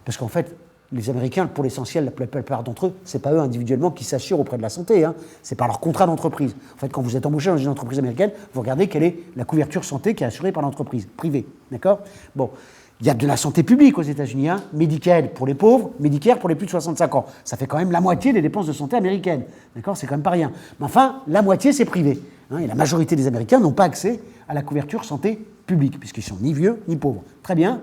Speaker 1: parce qu'en fait, les Américains, pour l'essentiel, la plupart d'entre eux, ce n'est pas eux individuellement qui s'assurent auprès de la santé, hein. C'est par leur contrat d'entreprise. En fait, quand vous êtes embauché dans une entreprise américaine, vous regardez quelle est la couverture santé qui est assurée par l'entreprise privée. D'accord? Bon, il y a de la santé publique aux États-Unis, hein. Medicare pour les pauvres, Medicare pour les plus de 65 ans. Ça fait quand même la moitié des dépenses de santé américaines. D'accord? C'est quand même pas rien. Mais enfin, la moitié, c'est privé. Hein, et la majorité des Américains n'ont pas accès à la couverture santé publique, puisqu'ils sont ni vieux ni pauvres. Très bien.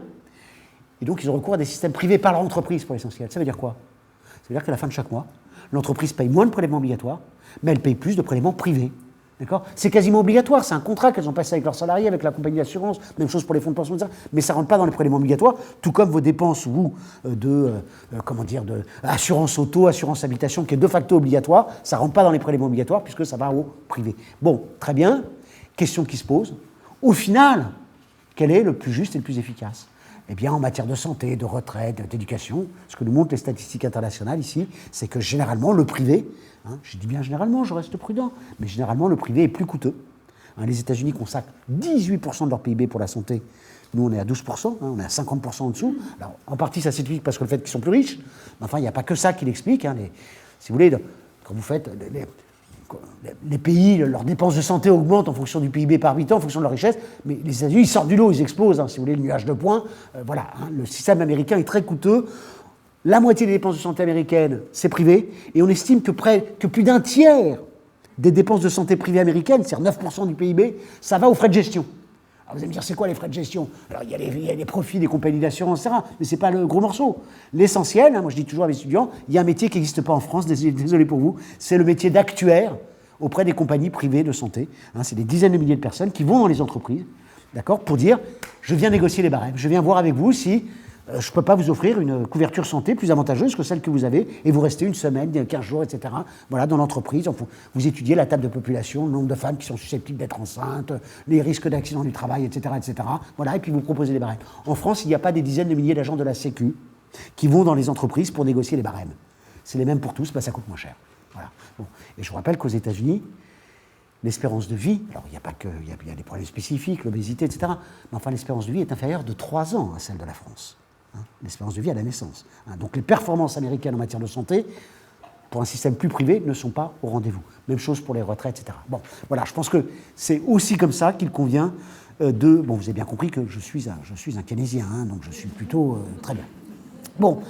Speaker 1: Et donc, ils ont recours à des systèmes privés par leur entreprise, pour l'essentiel. Ça veut dire quoi? Ça veut dire qu'à la fin de chaque mois, l'entreprise paye moins de prélèvements obligatoires, mais elle paye plus de prélèvements privés. D'accord? C'est quasiment obligatoire, c'est un contrat qu'elles ont passé avec leurs salariés, avec la compagnie d'assurance, même chose pour les fonds de pension, etc. Mais ça ne rentre pas dans les prélèvements obligatoires, tout comme vos dépenses, vous, de assurance auto, assurance habitation, qui est de facto obligatoire, ça ne rentre pas dans les prélèvements obligatoires, puisque ça va au privé. Bon, très bien, question qui se pose. Au final, quel est le plus juste et le plus efficace? Eh bien, en matière de santé, de retraite, d'éducation, ce que nous montrent les statistiques internationales ici, c'est que généralement, le privé, hein, je dis bien généralement, je reste prudent, mais généralement, le privé est plus coûteux. Hein, les États-Unis consacrent 18% de leur PIB pour la santé. Nous, on est à 12%, hein, on est à 50% en dessous. Alors, en partie, ça s'explique parce que le fait qu'ils sont plus riches, mais enfin, il n'y a pas que ça qui l'explique. Hein, si vous voulez, quand vous faites... Les pays, leurs dépenses de santé augmentent en fonction du PIB par habitant, en fonction de leur richesse, mais les États-Unis, ils sortent du lot, ils explosent, hein, si vous voulez, le nuage de points. Voilà, hein, le système américain est très coûteux. La moitié des dépenses de santé américaines, c'est privé, et on estime que plus d'un tiers des dépenses de santé privées américaines, c'est-à-dire 9% du PIB, ça va aux frais de gestion. Alors vous allez me dire, c'est quoi les frais de gestion? Alors il y a les profits des compagnies d'assurance, etc., mais ce n'est pas le gros morceau. L'essentiel, hein, moi je dis toujours à mes étudiants, il y a un métier qui n'existe pas en France, désolé pour vous, c'est le métier d'actuaire auprès des compagnies privées de santé. Hein, c'est des dizaines de milliers de personnes qui vont dans les entreprises, d'accord, pour dire, je viens négocier les barèmes, je viens voir avec vous si je ne peux pas vous offrir une couverture santé plus avantageuse que celle que vous avez, et vous restez une semaine, 15 jours, etc., voilà, dans l'entreprise. Vous étudiez la table de population, le nombre de femmes qui sont susceptibles d'être enceintes, les risques d'accident du travail, etc., etc., voilà, et puis vous proposez les barèmes. En France, il n'y a pas des dizaines de milliers d'agents de la Sécu qui vont dans les entreprises pour négocier les barèmes. C'est les mêmes pour tous, ça coûte moins cher. Voilà. Bon. Et je vous rappelle qu'aux États-Unis, l'espérance de vie, alors il n'y a pas que, il y a des problèmes spécifiques, l'obésité, etc., mais enfin l'espérance de vie est inférieure de 3 ans à celle de la France. Hein, l'espérance de vie à la naissance. Hein, donc les performances américaines en matière de santé, pour un système plus privé, ne sont pas au rendez-vous. Même chose pour les retraites, etc. Bon, voilà, je pense que c'est aussi comme ça qu'il convient de... Bon, vous avez bien compris que je suis un keynésien, hein, donc je suis plutôt très bien. Bon,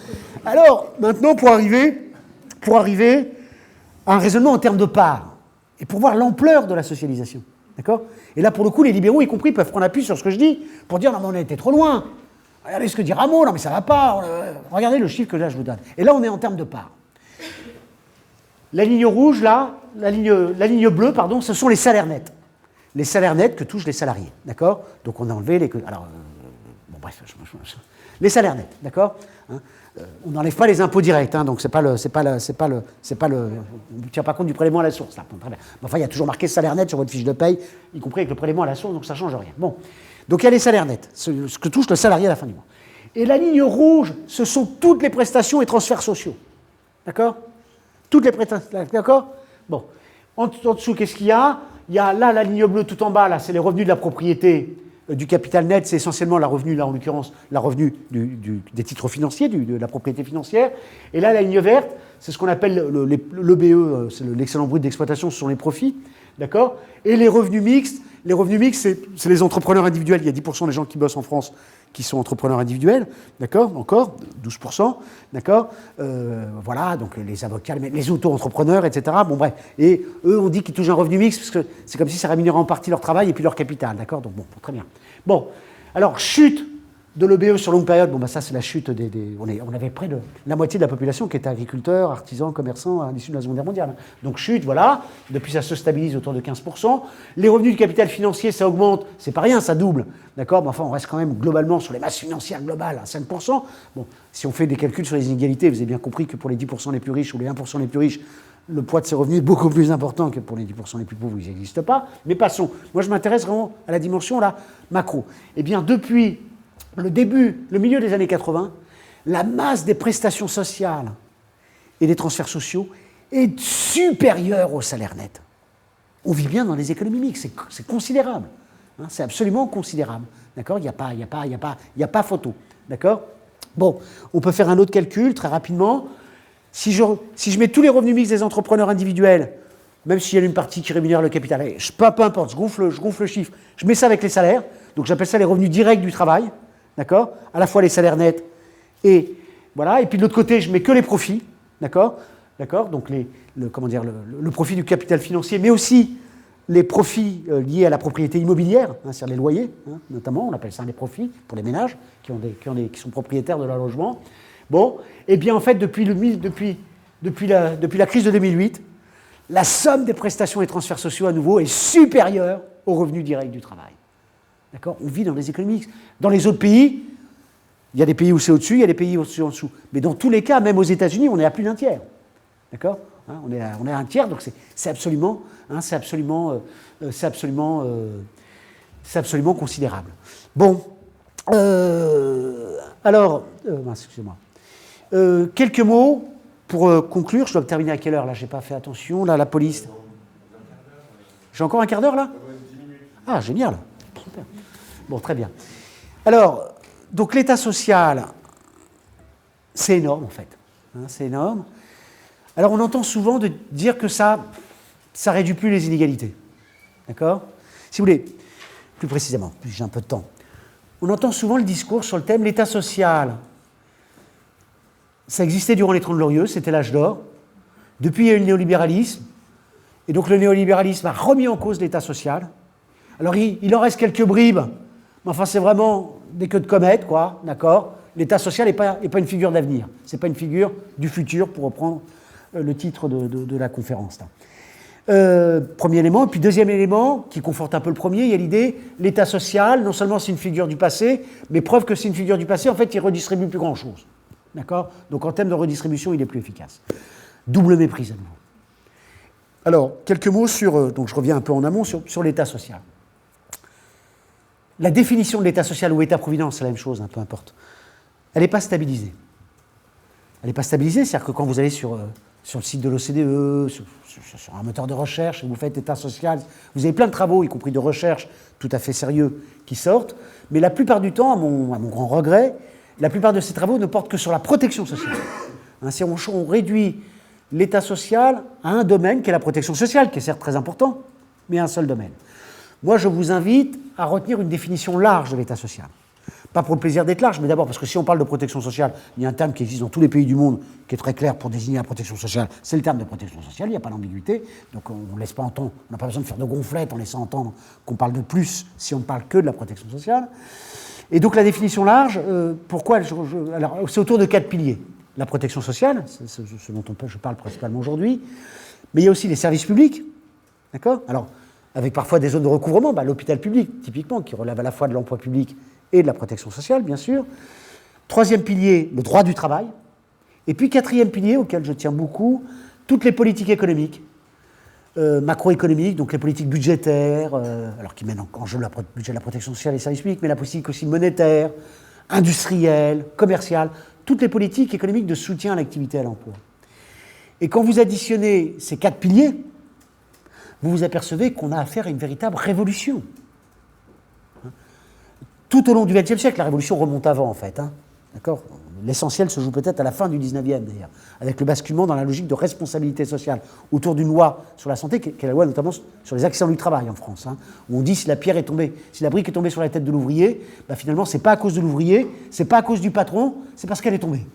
Speaker 1: alors, maintenant, pour arriver à un raisonnement en termes de part, et pour voir l'ampleur de la socialisation, d'accord ? Et là, pour le coup, les libéraux, y compris, peuvent prendre appui sur ce que je dis, pour dire, non, mais on a été trop loin. Regardez ce que dit Rameau, non, mais ça va pas. Regardez le chiffre que là, je vous donne. Et là, on est en termes de part. La ligne rouge, là, la ligne bleue, pardon, ce sont les salaires nets. Les salaires nets que touchent les salariés, d'accord ? Donc on a enlevé les... Alors, bon bref, les salaires nets, d'accord ? Hein, on n'enlève pas les impôts directs, hein, donc on ne tient pas compte du prélèvement à la source. Là. Bon, très bien. Enfin, il y a toujours marqué salaire net sur votre fiche de paye, y compris avec le prélèvement à la source, donc ça ne change rien. Bon, donc il y a les salaires nets, ce que touche le salarié à la fin du mois. Et la ligne rouge, ce sont toutes les prestations et transferts sociaux, d'accord ? Toutes les prestations, d'accord ? Bon. En dessous, qu'est-ce qu'il y a ? Il y a là, la ligne bleue tout en bas, là, c'est les revenus de la propriété du capital net, c'est essentiellement la revenu, là, en l'occurrence, la revenu des titres financiers, de la propriété financière. Et là, la ligne verte, c'est ce qu'on appelle l'EBE, c'est l'excédent brut d'exploitation, ce sont les profits, d'accord ? Et les revenus mixtes, c'est les entrepreneurs individuels. Il y a 10% des gens qui bossent en France qui sont entrepreneurs individuels, d'accord, encore, 12%, d'accord, voilà, donc les avocats, les auto-entrepreneurs, etc., bon bref, et eux, on dit qu'ils touchent un revenu mixte, parce que c'est comme si ça rémunérait en partie leur travail et puis leur capital, d'accord, donc bon, très bien. Bon, alors, chute de l'EBE sur longue période, bon, bah ça, c'est la chute on avait près de la moitié de la population qui était agriculteurs, artisans, commerçants à l'issue de la Seconde Guerre mondiale. Donc, chute, voilà, depuis ça se stabilise autour de 15%. Les revenus du capital financier, ça augmente, c'est pas rien, ça double, d'accord, mais enfin, on reste quand même globalement sur les masses financières globales à 5%. Bon, si on fait des calculs sur les inégalités, vous avez bien compris que pour les 10% les plus riches ou les 1% les plus riches, le poids de ces revenus est beaucoup plus important que pour les 10% les plus pauvres, ils n'existent pas. Mais passons. Moi, je m'intéresse vraiment à la dimension, là, macro. Eh bien, depuis le milieu des années 80, la masse des prestations sociales et des transferts sociaux est supérieure au salaire net. On vit bien dans les économies mixtes, c'est considérable. Hein, c'est absolument considérable. D'accord ? Il n'y a pas photo. D'accord ? Bon, on peut faire un autre calcul très rapidement. Si je mets tous les revenus mixtes des entrepreneurs individuels, même s'il y a une partie qui rémunère le capital, peu importe, je gonfle le chiffre, je mets ça avec les salaires, donc j'appelle ça les revenus directs du travail, d'accord ? À la fois les salaires nets et voilà, et puis de l'autre côté, je mets que les profits, d'accord ? Donc le profit du capital financier, mais aussi les profits liés à la propriété immobilière, hein, c'est-à-dire les loyers, hein, notamment, on appelle ça les profits pour les ménages qui sont propriétaires de leur logement. Bon, et bien en fait, depuis la crise de 2008, la somme des prestations et transferts sociaux à nouveau est supérieure aux revenus directs du travail. D'accord ? On vit dans les économies. Dans les autres pays, il y a des pays où c'est au-dessus, il y a des pays où c'est en dessous. Mais dans tous les cas, même aux États-Unis, on est à plus d'un tiers. D'accord ? Hein, on est à un tiers, donc c'est absolument considérable. Bon, alors, excusez-moi. Quelques mots pour conclure. Je dois terminer à quelle heure là ? J'ai pas fait attention. Là, la police. J'ai encore un quart d'heure là ? Ah, génial. Super. Bon, très bien. Alors, donc l'État social, c'est énorme en fait. Hein, c'est énorme. Alors, on entend souvent dire que ça réduit plus les inégalités. D'accord ? Si vous voulez, plus précisément, j'ai un peu de temps. On entend souvent le discours sur le thème l'État social. Ça existait durant les 30 Glorieuses, c'était l'âge d'or. Depuis, il y a eu le néolibéralisme. Et donc, le néolibéralisme a remis en cause l'État social. Alors, il en reste quelques bribes, mais enfin, c'est vraiment des queues de comète, quoi, d'accord ? L'État social n'est pas une figure d'avenir. Ce n'est pas une figure du futur, pour reprendre le titre de la conférence. Là. Premier élément. Et puis, deuxième élément, qui conforte un peu le premier, il y a l'idée, l'État social, non seulement c'est une figure du passé, mais preuve que c'est une figure du passé, en fait, il ne redistribue plus grand-chose. D'accord ? Donc, en termes de redistribution, il est plus efficace. Double méprise, à nouveau. Alors, quelques mots sur... donc, je reviens un peu en amont sur l'État social. La définition de l'État social ou État-providence, c'est la même chose, hein, peu importe. Elle n'est pas stabilisée. Elle n'est pas stabilisée, c'est-à-dire que quand vous allez sur sur le site de l'OCDE, sur un moteur de recherche, vous faites état social, vous avez plein de travaux, y compris de recherche tout à fait sérieux, qui sortent, mais la plupart du temps, à mon grand regret, la plupart de ces travaux ne portent que sur la protection sociale. Hein, si on réduit l'état social à un domaine qui est la protection sociale, qui est certes très important, mais un seul domaine. Moi, je vous invite à retenir une définition large de l'état social. Pas pour le plaisir d'être large, mais d'abord parce que si on parle de protection sociale, il y a un terme qui existe dans tous les pays du monde, qui est très clair pour désigner la protection sociale, c'est le terme de protection sociale, il n'y a pas d'ambiguïté, donc on ne laisse pas entendre, on n'a pas besoin de faire de gonflettes en laissant entendre qu'on parle de plus si on ne parle que de la protection sociale. Et donc la définition large, pourquoi alors, c'est autour de 4 piliers. La protection sociale, c'est ce dont je parle principalement aujourd'hui, mais il y a aussi les services publics, d'accord ? Alors, avec parfois des zones de recouvrement, l'hôpital public, typiquement, qui relève à la fois de l'emploi public et de la protection sociale, bien sûr. 3e pilier, le droit du travail. Et puis 4e pilier, auquel je tiens beaucoup, toutes les politiques économiques, macroéconomiques, donc les politiques budgétaires, alors qui mènent en jeu le budget de la protection sociale et les services publics, mais la politique aussi monétaire, industrielle, commerciale, toutes les politiques économiques de soutien à l'activité et à l'emploi. Et quand vous additionnez ces 4 piliers, vous vous apercevez qu'on a affaire à une véritable révolution. Tout au long du XXe siècle, la révolution remonte avant, en fait. Hein. D'accord ? L'essentiel se joue peut-être à la fin du XIXe, d'ailleurs, avec le basculement dans la logique de responsabilité sociale, autour d'une loi sur la santé, qui est la loi notamment sur les accidents du travail en France, hein, où on dit si la pierre est tombée, si la brique est tombée sur la tête de l'ouvrier, finalement, c'est pas à cause de l'ouvrier, c'est pas à cause du patron, c'est parce qu'elle est tombée.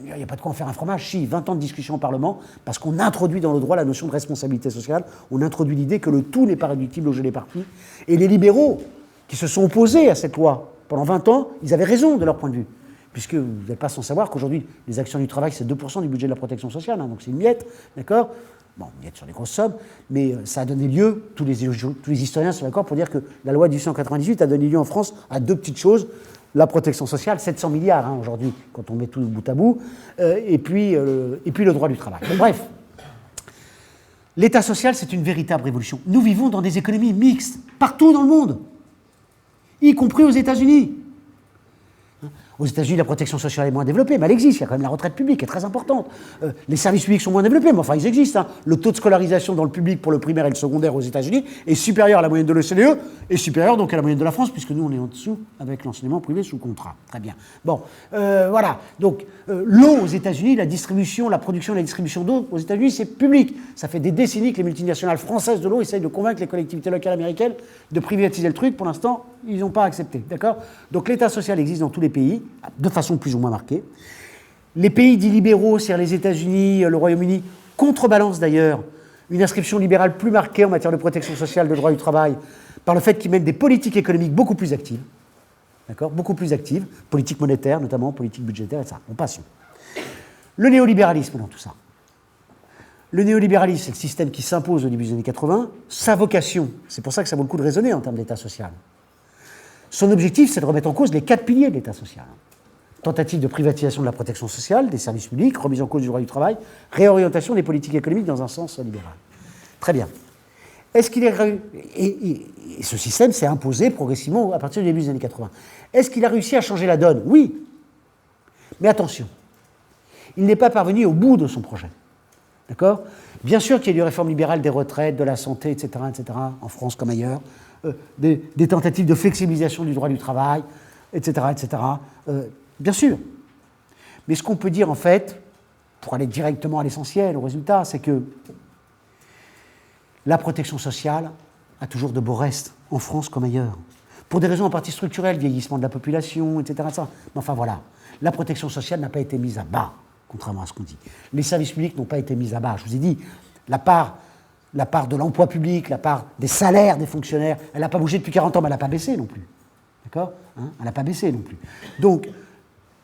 Speaker 1: Il n'y a pas de quoi en faire un fromage. Si, 20 ans de discussion au Parlement, parce qu'on introduit dans le droit la notion de responsabilité sociale, on introduit l'idée que le tout n'est pas réductible au jeu des partis. Et les libéraux, qui se sont opposés à cette loi pendant 20 ans, ils avaient raison de leur point de vue. Puisque vous n'êtes pas sans savoir qu'aujourd'hui, les actions du travail, c'est 2% du budget de la protection sociale, hein, donc c'est une miette, d'accord ? Bon, une miette sur des grosses sommes, mais ça a donné lieu, tous les historiens sont d'accord pour dire que la loi de 1898 a donné lieu en France à 2 petites choses. La protection sociale, 700 milliards hein, aujourd'hui, quand on met tout bout à bout, et puis le droit du travail. Bon, bref, l'état social, c'est une véritable révolution. Nous vivons dans des économies mixtes, partout dans le monde, y compris aux États-Unis. Aux États-Unis, la protection sociale est moins développée, mais elle existe. Il y a quand même la retraite publique, qui est très importante. Les services publics sont moins développés, mais enfin, ils existent. Hein. Le taux de scolarisation dans le public pour le primaire et le secondaire aux États-Unis est supérieur à la moyenne de l'OCDE et supérieur donc à la moyenne de la France, puisque nous, on est en dessous avec l'enseignement privé sous contrat. Très bien. Bon, voilà. Donc, l'eau aux États-Unis, la production et la distribution d'eau aux États-Unis, c'est public. Ça fait des décennies que les multinationales françaises de l'eau essayent de convaincre les collectivités locales américaines de privatiser le truc. Pour l'instant, ils n'ont pas accepté. D'accord ? Donc, l'état social existe dans tous les pays, de façon plus ou moins marquée. Les pays dits libéraux, c'est-à-dire les États-Unis, le Royaume-Uni, contrebalancent d'ailleurs une inscription libérale plus marquée en matière de protection sociale, de droit du travail, par le fait qu'ils mènent des politiques économiques beaucoup plus actives, d'accord, beaucoup plus actives, politique monétaire notamment, politique budgétaire, etc. Bon, passons. Le néolibéralisme dans tout ça. Le néolibéralisme, c'est le système qui s'impose au début des années 80. Sa vocation, c'est pour ça que ça vaut le coup de raisonner en termes d'état social. Son objectif, c'est de remettre en cause les 4 piliers de l'état social. Tentative de privatisation de la protection sociale, des services publics, remise en cause du droit du travail, réorientation des politiques économiques dans un sens libéral. Très bien. Est-ce qu'il est et ce système s'est imposé progressivement à partir du début des années 80. Est-ce qu'il a réussi à changer la donne ? Oui. Mais attention, il n'est pas parvenu au bout de son projet. D'accord ? Bien sûr qu'il y a eu des réformes libérales des retraites, de la santé, etc., en France comme ailleurs, des tentatives de flexibilisation du droit du travail, etc., bien sûr. Mais ce qu'on peut dire, en fait, pour aller directement à l'essentiel, au résultat, c'est que la protection sociale a toujours de beaux restes, en France comme ailleurs. Pour des raisons en partie structurelles, vieillissement de la population, etc. Mais enfin voilà, la protection sociale n'a pas été mise à bas, contrairement à ce qu'on dit. Les services publics n'ont pas été mis à bas. Je vous ai dit, la part de l'emploi public, la part des salaires des fonctionnaires, elle n'a pas bougé depuis 40 ans, mais elle n'a pas baissé non plus. D'accord ? Hein ? Elle n'a pas baissé non plus. Donc,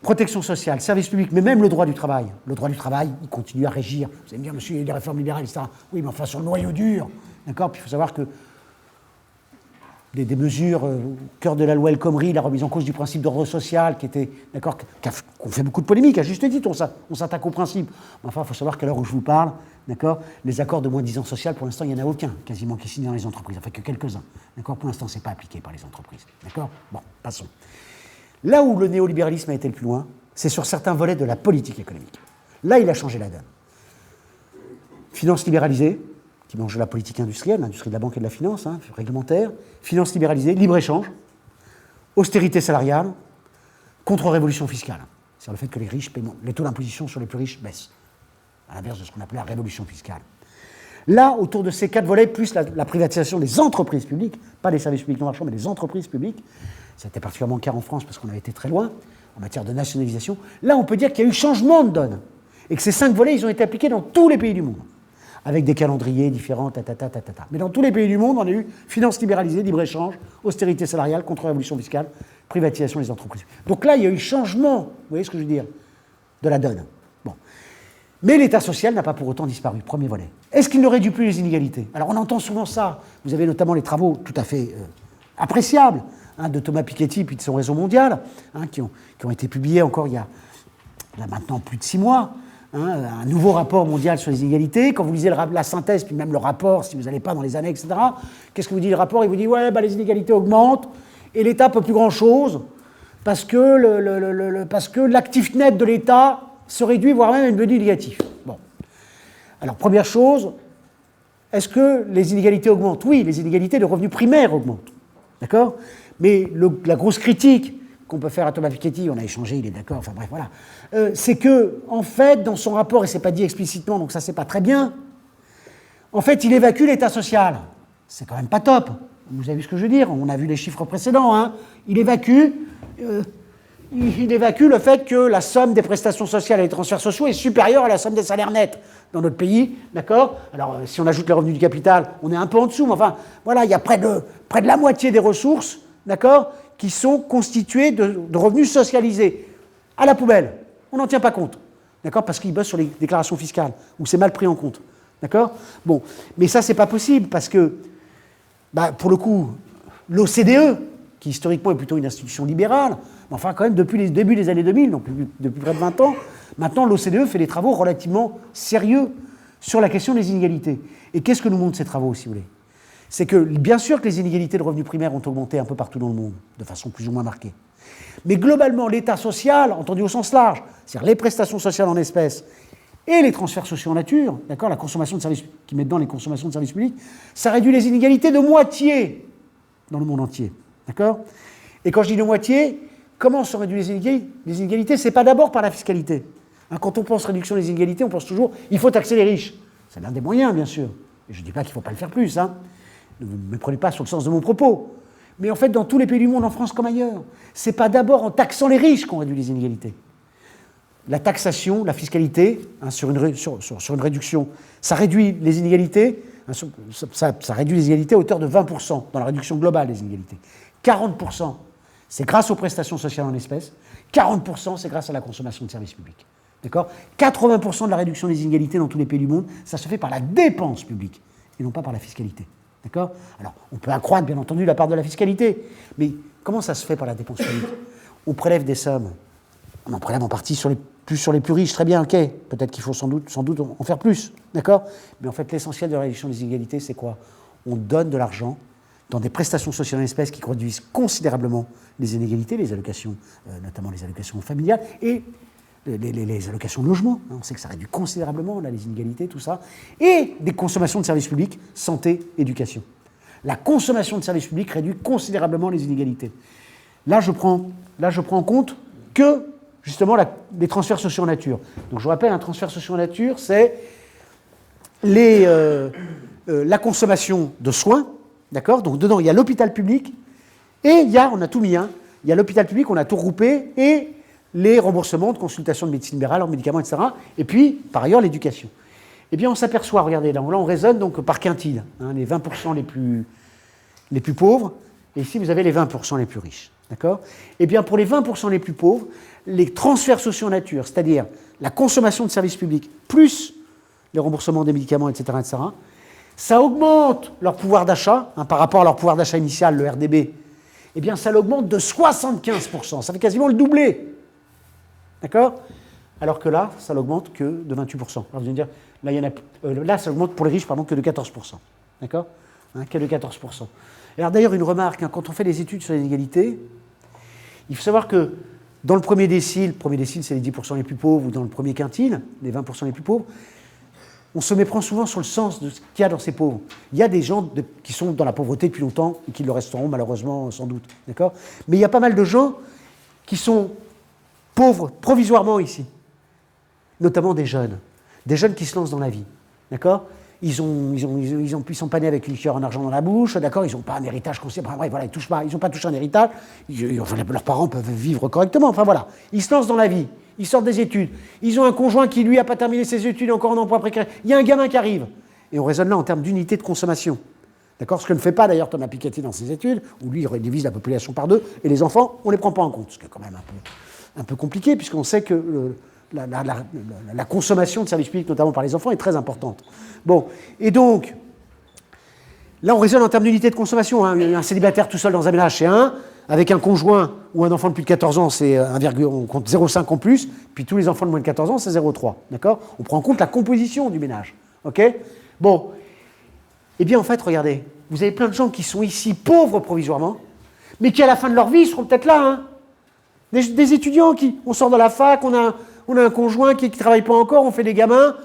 Speaker 1: protection sociale, service public, mais même le droit du travail. Le droit du travail, il continue à régir. Vous allez me dire, monsieur, il y a des réformes libérales, etc. Oui, mais enfin, sur le noyau dur. D'accord ? Puis il faut savoir que des mesures au cœur de la loi El Khomri, la remise en cause du principe d'ordre social, qui était, d'accord, qu'on fait beaucoup de polémiques, à juste titre, on s'attaque au principe. Mais enfin, il faut savoir qu'à l'heure où je vous parle, d'accord, les accords de moins-disant social, pour l'instant, il n'y en a aucun, quasiment, qui est signé dans les entreprises. Enfin, que quelques-uns. D'accord, pour l'instant, ce n'est pas appliqué par les entreprises. D'accord ? Bon, passons. Là où le néolibéralisme a été le plus loin, c'est sur certains volets de la politique économique. Là, il a changé la donne. Finance libéralisée, qui mange la politique industrielle, l'industrie de la banque et de la finance, hein, réglementaire. Finance libéralisée, libre-échange, austérité salariale, contre-révolution fiscale. C'est le fait que les riches paient, les taux d'imposition sur les plus riches baissent, à l'inverse de ce qu'on appelait la révolution fiscale. Là, autour de ces 4 volets, plus la privatisation des entreprises publiques, pas des services publics non marchands, mais des entreprises publiques, c'était particulièrement le cas en France parce qu'on avait été très loin en matière de nationalisation, là on peut dire qu'il y a eu changement de donne, et que ces 5 volets, ils ont été appliqués dans tous les pays du monde, avec des calendriers différents, Mais dans tous les pays du monde, on a eu finance libéralisée, libre-échange, austérité salariale, contre-révolution fiscale, privatisation des entreprises. Donc là, il y a eu changement, vous voyez ce que je veux dire, de la donne. Bon. Mais l'État social n'a pas pour autant disparu, premier volet. Est-ce qu'il ne réduit plus les inégalités? Alors on entend souvent ça. Vous avez notamment les travaux tout à fait appréciables de Thomas Piketty puis de son réseau mondial, qui ont été publiés encore il y a maintenant plus de 6 mois, un nouveau rapport mondial sur les inégalités. Quand vous lisez la synthèse, puis même le rapport, si vous n'allez pas dans les annexes, etc., qu'est-ce que vous dit le rapport? Il vous dit, ouais, les inégalités augmentent, et l'État ne peut plus grand-chose, parce que l'actif net de l'État se réduit, voire même est devenu négatif. Bon. Alors, première chose, est-ce que les inégalités augmentent? Oui, les inégalités de revenus primaires augmentent. D'accord? Mais la grosse critique qu'on peut faire à Thomas Piketty, on a échangé, il est d'accord, enfin bref, voilà, c'est que, en fait, dans son rapport, et c'est pas dit explicitement, donc ça c'est pas très bien, en fait, il évacue l'État social. C'est quand même pas top. Vous avez vu ce que je veux dire? On a vu les chiffres précédents, hein. Il évacue le fait que la somme des prestations sociales et des transferts sociaux est supérieure à la somme des salaires nets dans notre pays, d'accord? Alors, si on ajoute les revenus du capital, on est un peu en dessous, mais enfin, voilà, il y a près de la moitié des ressources, d'accord, qui sont constituées de revenus socialisés. À la poubelle, on n'en tient pas compte, d'accord, parce qu'ils bossent sur les déclarations fiscales, où c'est mal pris en compte, d'accord? Bon, mais ça, c'est pas possible, parce que, pour le coup, l'OCDE, qui historiquement est plutôt une institution libérale, mais enfin, quand même, depuis les débuts des années 2000, donc depuis près de 20 ans, maintenant, l'OCDE fait des travaux relativement sérieux sur la question des inégalités. Et qu'est-ce que nous montrent ces travaux, si vous voulez? C'est que, bien sûr que les inégalités de revenus primaires ont augmenté un peu partout dans le monde, de façon plus ou moins marquée. Mais globalement, l'État social, entendu au sens large, c'est-à-dire les prestations sociales en espèces et les transferts sociaux en nature, d'accord, la consommation de services, qui met dedans les consommations de services publics, ça réduit les inégalités de moitié dans le monde entier, d'accord? Et quand je dis de moitié, comment sont réduites les inégalités? C'est pas d'abord par la fiscalité. Quand on pense réduction des inégalités, on pense toujours il faut taxer les riches. C'est l'un des moyens, bien sûr. Et je ne dis pas qu'il ne faut pas le faire plus, hein. Ne me prenez pas sur le sens de mon propos. Mais en fait, dans tous les pays du monde, en France comme ailleurs, c'est pas d'abord en taxant les riches qu'on réduit les inégalités. La taxation, la fiscalité, sur une réduction, ça réduit les inégalités, ça réduit les inégalités à hauteur de 20% dans la réduction globale des inégalités. 40%, c'est grâce aux prestations sociales en espèces. 40%, c'est grâce à la consommation de services publics. D'accord ? 80% de la réduction des inégalités dans tous les pays du monde, ça se fait par la dépense publique et non pas par la fiscalité. D'accord ? Alors, on peut accroître, bien entendu, la part de la fiscalité, mais comment ça se fait par la dépense publique ? On prélève des sommes, on en prélève en partie sur les plus riches, très bien, ok, peut-être qu'il faut sans doute en faire plus, d'accord ? Mais en fait, l'essentiel de la réduction des inégalités, c'est quoi ? On donne de l'argent dans des prestations sociales en espèces qui réduisent considérablement les inégalités, les allocations, notamment les allocations familiales, et les allocations de logement. On sait que ça réduit considérablement là, les inégalités, tout ça. Et des consommations de services publics, santé, éducation. La consommation de services publics réduit considérablement les inégalités. Là, je prends en compte que, justement, les transferts sociaux en nature. Donc, je vous rappelle, un transfert social en nature, c'est la consommation de soins, d'accord ? Donc, dedans, il y a l'hôpital public, et on a tout mis, hein. Il y a l'hôpital public, on a tout regroupé, et les remboursements de consultations de médecine libérale, en médicaments, etc. Et puis, par ailleurs, l'éducation. Eh bien, on s'aperçoit, regardez, là on raisonne donc par quintile, hein, les 20% les plus pauvres, et ici, vous avez les 20% les plus riches. D'accord ? Eh bien, pour les 20% les plus pauvres, les transferts sociaux en nature, c'est-à-dire la consommation de services publics, plus les remboursements des médicaments, etc., ça augmente leur pouvoir d'achat, hein, par rapport à leur pouvoir d'achat initial, le RDB, eh bien, ça l'augmente de 75%. Ça fait quasiment le doublé. D'accord ? Alors que là, ça l'augmente que de 28%. Alors, je veux dire, là, ça augmente pour les riches, que de 14%. D'accord ? Hein, que de 14%. Alors d'ailleurs, une remarque, hein, quand on fait des études sur les inégalités, il faut savoir que dans le premier décile, c'est les 10% les plus pauvres, ou dans le premier quintile, les 20% les plus pauvres, on se méprend souvent sur le sens de ce qu'il y a dans ces pauvres. Il y a des gens qui sont dans la pauvreté depuis longtemps et qui le resteront malheureusement sans doute. D'accord ? Mais il y a pas mal de gens qui sont pauvres provisoirement ici, notamment des jeunes qui se lancent dans la vie. D'accord ? Ils sont pas nés avec une cuillère en argent dans la bouche, d'accord ? Ils n'ont pas un héritage considérable. Bref, voilà, ils n'ont pas touché un héritage. Leurs parents peuvent vivre correctement. Enfin voilà, ils se lancent dans la vie. Ils sortent des études. Ils ont un conjoint qui, lui, n'a pas terminé ses études, encore en emploi précaire. Il y a un gamin qui arrive. Et on raisonne là en termes d'unité de consommation. D'accord ? Ce que ne fait pas d'ailleurs Thomas Piketty dans ses études, où lui, il divise la population par 2, et les enfants, on ne les prend pas en compte. Ce qui est quand même un peu compliqué, puisqu'on sait que la consommation de services publics, notamment par les enfants, est très importante. Bon, et donc, là, on raisonne en termes d'unité de consommation. Hein. Un célibataire tout seul dans un ménage, c'est 1. Avec un conjoint ou un enfant de plus de 14 ans, c'est on compte 0,5 en plus. Puis tous les enfants de moins de 14 ans, c'est 0,3. D'accord ? On prend en compte la composition du ménage. OK ? Bon. Eh bien, en fait, regardez. Vous avez plein de gens qui sont ici pauvres provisoirement, mais qui, à la fin de leur vie, seront peut-être là. Hein. Des étudiants on sort de la fac, on a un conjoint qui ne travaille pas encore, on fait des gamins,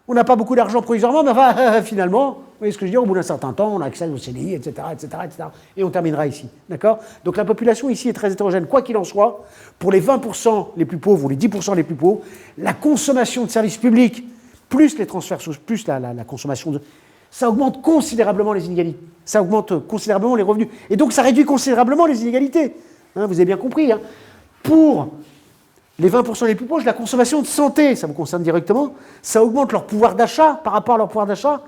Speaker 1: on n'a pas beaucoup d'argent provisoirement, mais enfin, finalement, vous voyez ce que je veux dire, au bout d'un certain temps, on a accès au CDI, etc., etc., etc. Et on terminera ici. D'accord ? Donc la population ici est très hétérogène. Quoi qu'il en soit, pour les 20% les plus pauvres ou les 10% les plus pauvres, la consommation de services publics, plus les transferts, plus la consommation ça augmente considérablement les inégalités. Ça augmente considérablement les revenus. Et donc ça réduit considérablement les inégalités. Hein, vous avez bien compris. Hein. Pour les 20% les plus pauvres, la consommation de santé, ça vous concerne directement, ça augmente leur pouvoir d'achat par rapport à leur pouvoir d'achat.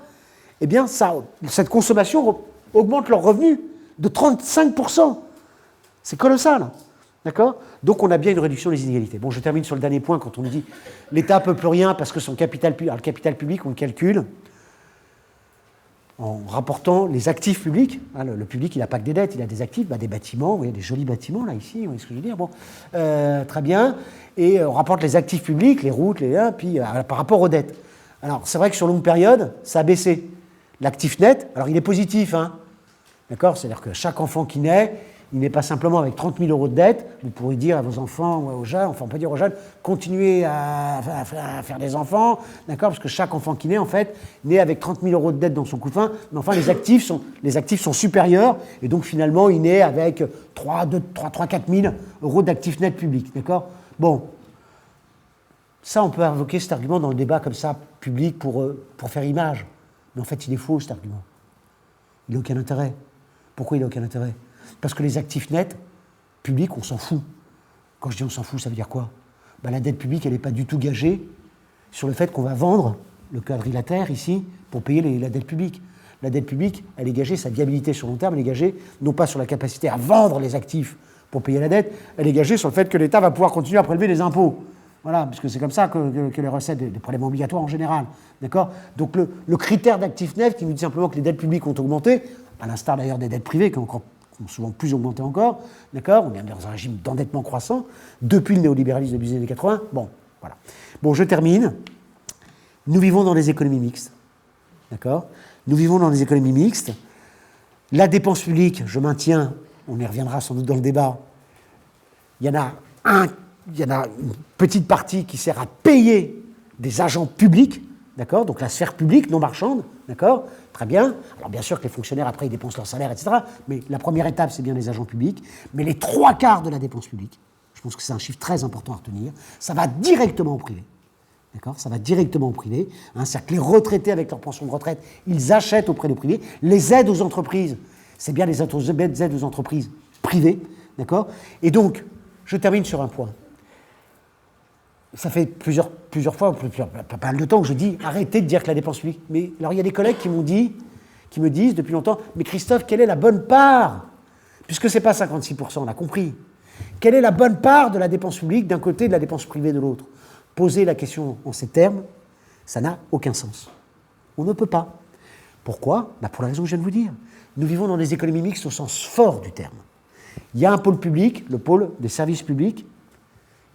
Speaker 1: Eh bien, cette consommation augmente leurs revenus de 35%. C'est colossal. D'accord ? Donc, on a bien une réduction des inégalités. Bon, je termine sur le dernier point quand on nous dit l'État ne peut plus rien parce que son capital public. Alors, le capital public, on le calcule en rapportant les actifs publics. Hein, le public, il n'a pas que des dettes, il a des actifs, des bâtiments. Vous voyez, des jolis bâtiments, là, ici, vous voyez ce que je veux dire ? Bon, très bien. Et on rapporte les actifs publics, les routes, puis par rapport aux dettes. Alors, c'est vrai que sur longue période, ça a baissé. L'actif net, alors il est positif, hein, d'accord ? C'est-à-dire que chaque enfant qui naît, il n'est pas simplement avec 30 000 € de dette. Vous pourrez dire à vos enfants ou aux jeunes, enfin on peut dire aux jeunes, continuez à faire des enfants, d'accord ? Parce que chaque enfant qui naît, en fait, naît avec 30 000 € de dette dans son couffin, mais enfin les actifs sont supérieurs, et donc finalement il naît avec 3 4 000 € d'actifs nets publics, d'accord ? Bon, ça on peut invoquer cet argument dans le débat comme ça, public, pour faire image. Mais en fait, il est faux, cet argument. Il n'a aucun intérêt. Pourquoi il n'a aucun intérêt ? Parce que les actifs nets, publics, on s'en fout. Quand je dis on s'en fout, ça veut dire quoi ? La dette publique, elle n'est pas du tout gagée sur le fait qu'on va vendre le quadrilatère ici pour payer la dette publique. La dette publique, elle est gagée, sa viabilité sur long terme, elle est gagée non pas sur la capacité à vendre les actifs pour payer la dette, elle est gagée sur le fait que l'État va pouvoir continuer à prélever les impôts. Voilà, parce que c'est comme ça que les recettes des prélèvements obligatoires en général. D'accord ? Donc le critère d'actifs nets qui nous dit simplement que les dettes publiques ont augmenté, à l'instar d'ailleurs des dettes privées qui ont souvent plus augmenté encore, d'accord ? On est dans un régime d'endettement croissant depuis le néolibéralisme des années 80. Bon, voilà. Bon, je termine. Nous vivons dans des économies mixtes. D'accord ? Nous vivons dans des économies mixtes. La dépense publique, je maintiens, on y reviendra sans doute dans le débat, il y en a une petite partie qui sert à payer des agents publics, d'accord ? Donc la sphère publique non marchande, d'accord ? Très bien. Alors bien sûr que les fonctionnaires, après, ils dépensent leur salaire, etc. Mais la première étape, c'est bien les agents publics. Mais les 3/4 de la dépense publique, je pense que c'est un chiffre très important à retenir, ça va directement au privé. D'accord ? Ça va directement au privé. Hein, c'est-à-dire que les retraités, avec leur pension de retraite, ils achètent auprès du privé. Les aides aux entreprises, c'est bien les aides aux entreprises privées. D'accord ? Et donc, je termine sur un point. Ça fait plusieurs fois, pas mal de temps que je dis arrêtez de dire que la dépense publique. Mais alors il y a des collègues qui me disent depuis longtemps, mais Christophe, quelle est la bonne part ? Puisque c'est pas 56%, on a compris. Quelle est la bonne part de la dépense publique d'un côté et de la dépense privée de l'autre ? Poser la question en ces termes, ça n'a aucun sens. On ne peut pas. Pourquoi ? Pour la raison que je viens de vous dire. Nous vivons dans des économies mixtes au sens fort du terme. Il y a un pôle public, le pôle des services publics,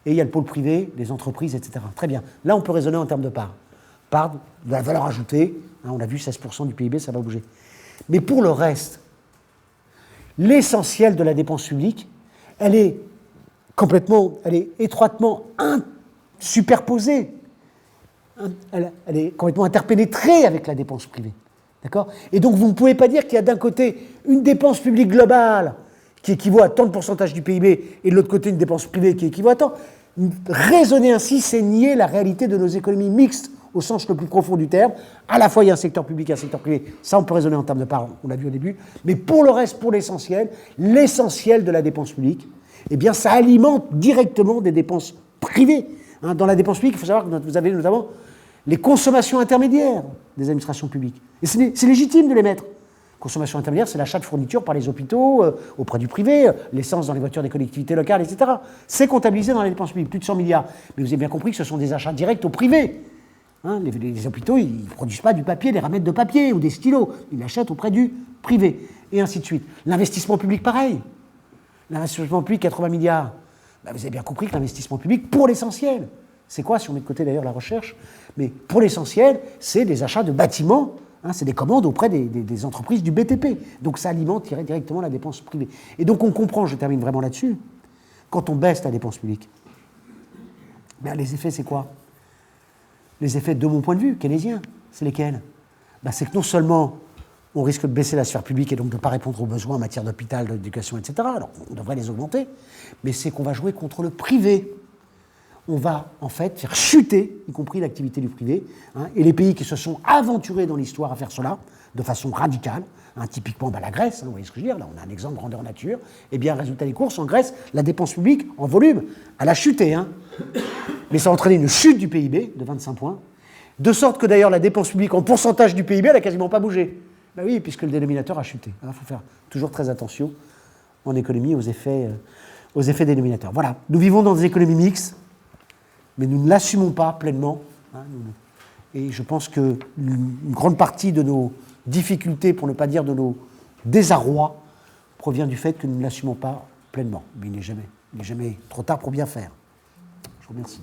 Speaker 1: et il y a le pôle privé, les entreprises, etc. Très bien. Là, on peut raisonner en termes de part. Part de la valeur ajoutée, hein, on a vu 16% du PIB, ça va bouger. Mais pour le reste, l'essentiel de la dépense publique, elle est étroitement superposée elle est complètement interpénétrée avec la dépense privée. D'accord ? Et donc, vous ne pouvez pas dire qu'il y a d'un côté une dépense publique globale qui équivaut à tant de pourcentage du PIB et de l'autre côté une dépense privée qui équivaut à tant. Raisonner ainsi, c'est nier la réalité de nos économies mixtes au sens le plus profond du terme. À la fois, il y a un secteur public et un secteur privé. Ça, on peut raisonner en termes de part, on l'a vu au début. Mais pour le reste, pour l'essentiel de la dépense publique, eh bien, ça alimente directement des dépenses privées. Dans la dépense publique, il faut savoir que vous avez notamment les consommations intermédiaires des administrations publiques. Et c'est légitime de les mettre. Consommation intermédiaire, c'est l'achat de fournitures par les hôpitaux, auprès du privé, l'essence dans les voitures des collectivités locales, etc. C'est comptabilisé dans les dépenses publiques, plus de 100 milliards. Mais vous avez bien compris que ce sont des achats directs au privé. Les hôpitaux, ils ne produisent pas du papier, des ramettes de papier ou des stylos. Ils l'achètent auprès du privé, et ainsi de suite. L'investissement public, pareil. L'investissement public, 80 milliards. Vous avez bien compris que l'investissement public, pour l'essentiel, c'est quoi, si on met de côté d'ailleurs la recherche, mais pour l'essentiel, c'est des achats de bâtiments, c'est des commandes auprès des entreprises du BTP. Donc ça alimente directement la dépense privée. Et donc on comprend, je termine vraiment là-dessus, quand on baisse la dépense publique, les effets, c'est quoi ? Les effets, de mon point de vue, keynésien, c'est lesquels ? C'est que non seulement on risque de baisser la sphère publique et donc de ne pas répondre aux besoins en matière d'hôpital, d'éducation, etc. Alors on devrait les augmenter, mais c'est qu'on va jouer contre le privé. On va en fait faire chuter, y compris l'activité du privé, et les pays qui se sont aventurés dans l'histoire à faire cela, de façon radicale, typiquement la Grèce, vous voyez ce que je veux dire, là on a un exemple grandeur nature, et bien résultat des courses, en Grèce, la dépense publique, en volume, elle a chuté, mais ça a entraîné une chute du PIB de 25 points, de sorte que d'ailleurs la dépense publique en pourcentage du PIB, elle n'a quasiment pas bougé. Oui, puisque le dénominateur a chuté. Il faut faire toujours très attention en économie aux effets dénominateurs. Voilà, nous vivons dans des économies mixtes, mais nous ne l'assumons pas pleinement. Et je pense qu'une grande partie de nos difficultés, pour ne pas dire de nos désarrois, provient du fait que nous ne l'assumons pas pleinement. Mais il n'est jamais trop tard pour bien faire. Je vous remercie.